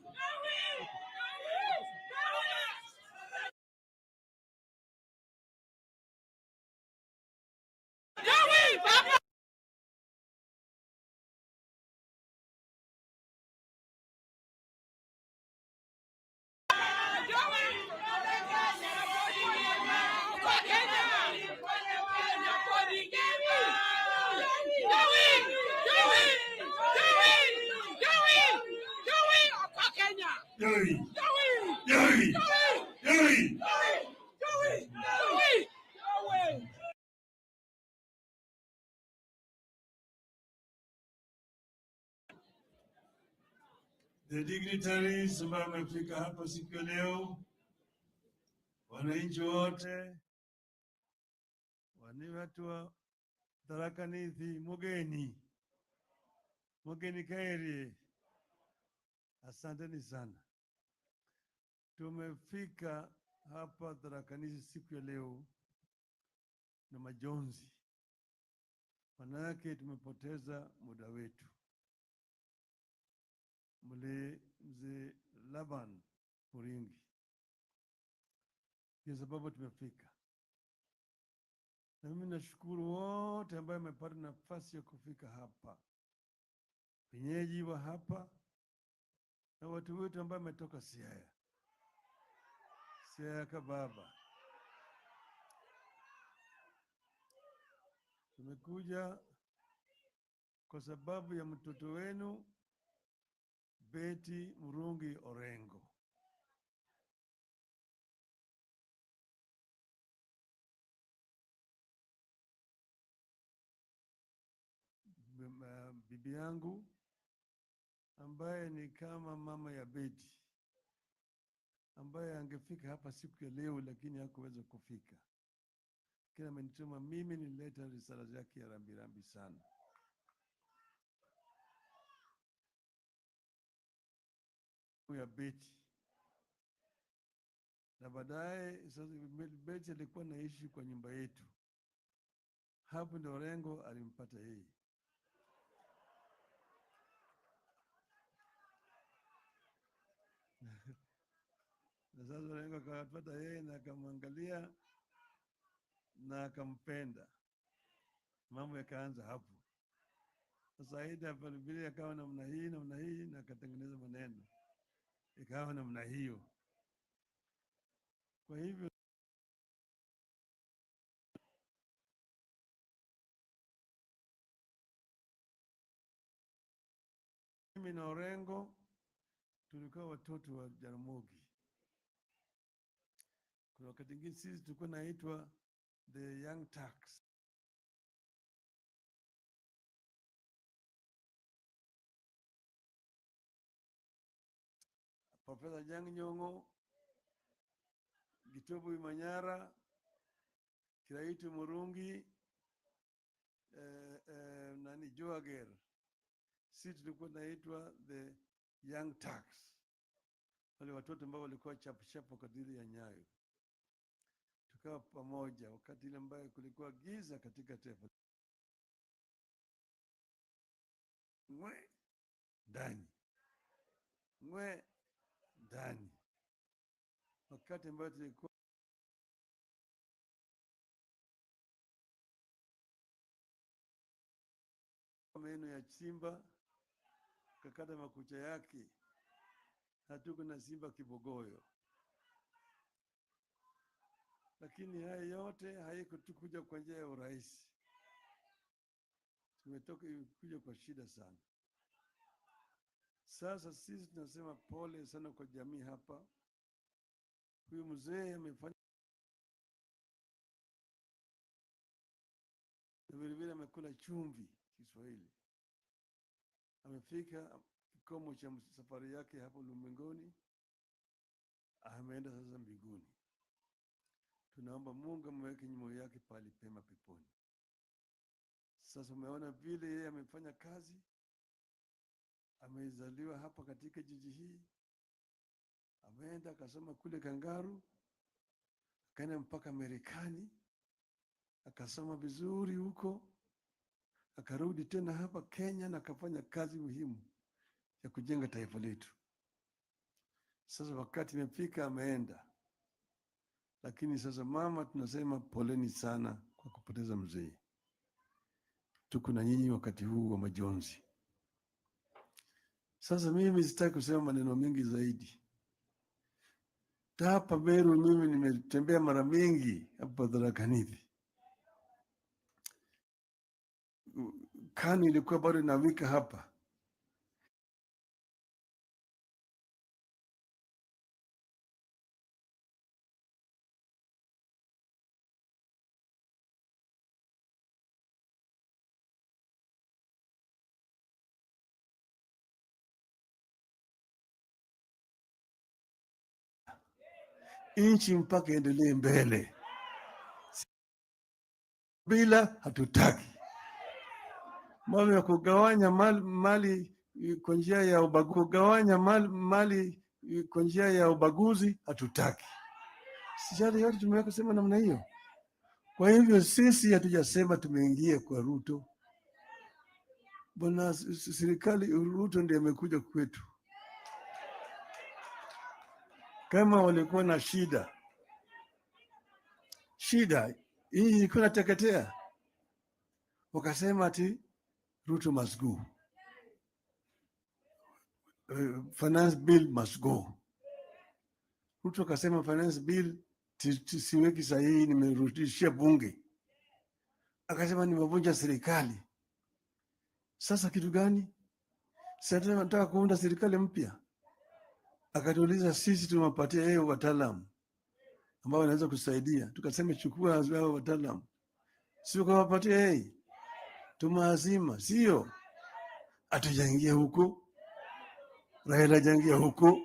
The dignitaries ambao wamefika hapa siku ya leo, wananchi wote, wani watu wa Tharaka Nithi, mugeni kaeri, asanteni sana. Tumefika hapa Tharaka Nithi siku ya leo na majonzi, manake tumepoteza muda wetu. Mzee Laban Muringi, kwa sababu tumefika. Na mimi nashukuru wote ambao wamepata nafasi ya kufika hapa, wenyeji wa hapa na watu wetu ambao wametoka Siaya Kababa. Tumekuja kwa sababu ya mtoto wenu Betty Murungi Orengo. Bibi yangu ambaye ni kama mama ya Betty, ambaye angefika hapa siku ya leo lakini hakuweza kufika. Kila amenituma mimi nileta risala yake ya rambirambi sana. ya Beti, na baadaye sasa Beti alikuwa naishi kwa nyumba yetu. Hapo ndio Orengo alimpata yeye. Na sasa Orengo akapata yeye na akamwangalia na akampenda. Mambo yakaanza hapo. Sasa Aida vile akawa namna hii na akatengeneza maneno. Ikawa namna hiyo. Kwa hivyo mimi na Orengo tulikuwa watoto wa Jaramogi. Kuna wakati mwingine sisi tulikuwa naitwa the young Turks. Profesa Jang Nyong'o, Gitobu Manyara, Kiraitu Murungi, nani Joager. Sisi tulikuwa naitwa the young Turks. Wale watoto ambao walikuwa chapu kadiri ya nyayo. Tukawa pamoja wakati ile ambayo kulikuwa giza katika taifa. Mwe ndani. Wakati ambao tulikuwa meno ya simba, kakata makucha yake, hatuko na simba kibogoyo. Lakini haya yote haikutukuja kwa njia ya urahisi. Tumetoka kuja kwa shida sana. Sasa sisi tunasema pole sana kwa jamii hapa. Huyu mzee amefanya vile amekula chumvi Kiswahili. Amefika kikomo cha safari yake hapo ulimwenguni. Ameenda sasa mbinguni. Tunaomba Mungu amweke moyo yake pale pema peponi. Sasa umeona vile yeye amefanya kazi. Amezaliwa hapa katika jiji hii. Ameenda akasoma kule Kangaru. Akaenda mpaka Marekani. Akasoma vizuri huko. Akarudi tena hapa Kenya na akafanya kazi muhimu ya kujenga taifa letu. Sasa wakati imefika ameenda. Lakini sasa mama tunasema poleni sana kwa kupoteza mzee. Tuko na nyinyi wakati huu wa majonzi. Sasa mimi sitaki kusema maneno mengi zaidi. Hapa Meru mimi nimetembea mara mingi hapa Tharaka-Nithi. KANU ilikuwa bado inawika hapa. Nchi mpaka endelee mbele. Bila hatutaki. Mambo ya kugawanya mali kwa njia ya ubaguzi, mali kwa njia ya ubaguzi hatutaki. Sijali yote tumeweka sema namna hiyo. Kwa hivyo sisi hatujasema tumeingia kwa Ruto. Bwana serikali Ruto ndiye amekuja kwetu. Kama walikuwa na shida hii ilikuwa inateketea, wakasema ati Ruto must go. Finance bill must go. Ruto akasema finance bill siweki sahihi, nimerudishia bunge. Akasema nimevunja serikali. Sasa kitu gani? Sasa nataka kuunda serikali mpya. Akatuuliza sisi tumepatia yeye wataalamu ambao wanaweza kusaidia. Tukasema chukua hao wataalamu. Sio kuwapatia yeye. Tumewazima, sio? Atajaingia huko. Raila jaingia huko.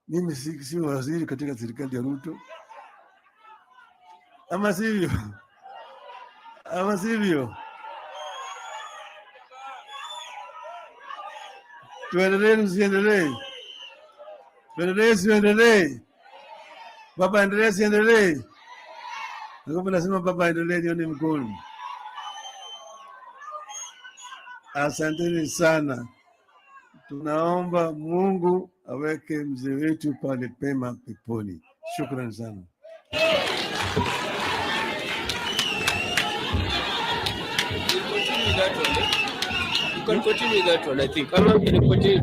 Mimi si waziri katika serikali ya Ruto. Ama sivyo? Tuendelee tusiendelee? Tuendelee siendelee? Baba endelee siendelee? Ndio nasema baba endelee, nione mkono. Asanteni sana. Tunaomba Mungu aweke mzee wetu pale pema peponi. Shukrani sana. You can continue that one, I think. Karua, can you continue?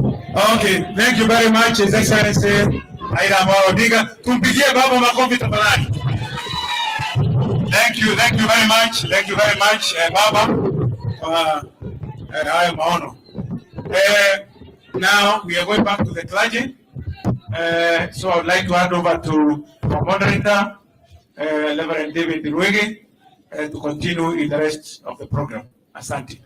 Okay, thank you very much, His Excellency Raila Odinga. Tumpigie baba makofi tafadhali. Thank you very much, baba. Haya maono. Now we are going back to the clergy. So I would like to hand over to our moderator, Reverend David Ruege, to continue in the rest of the program. Asante.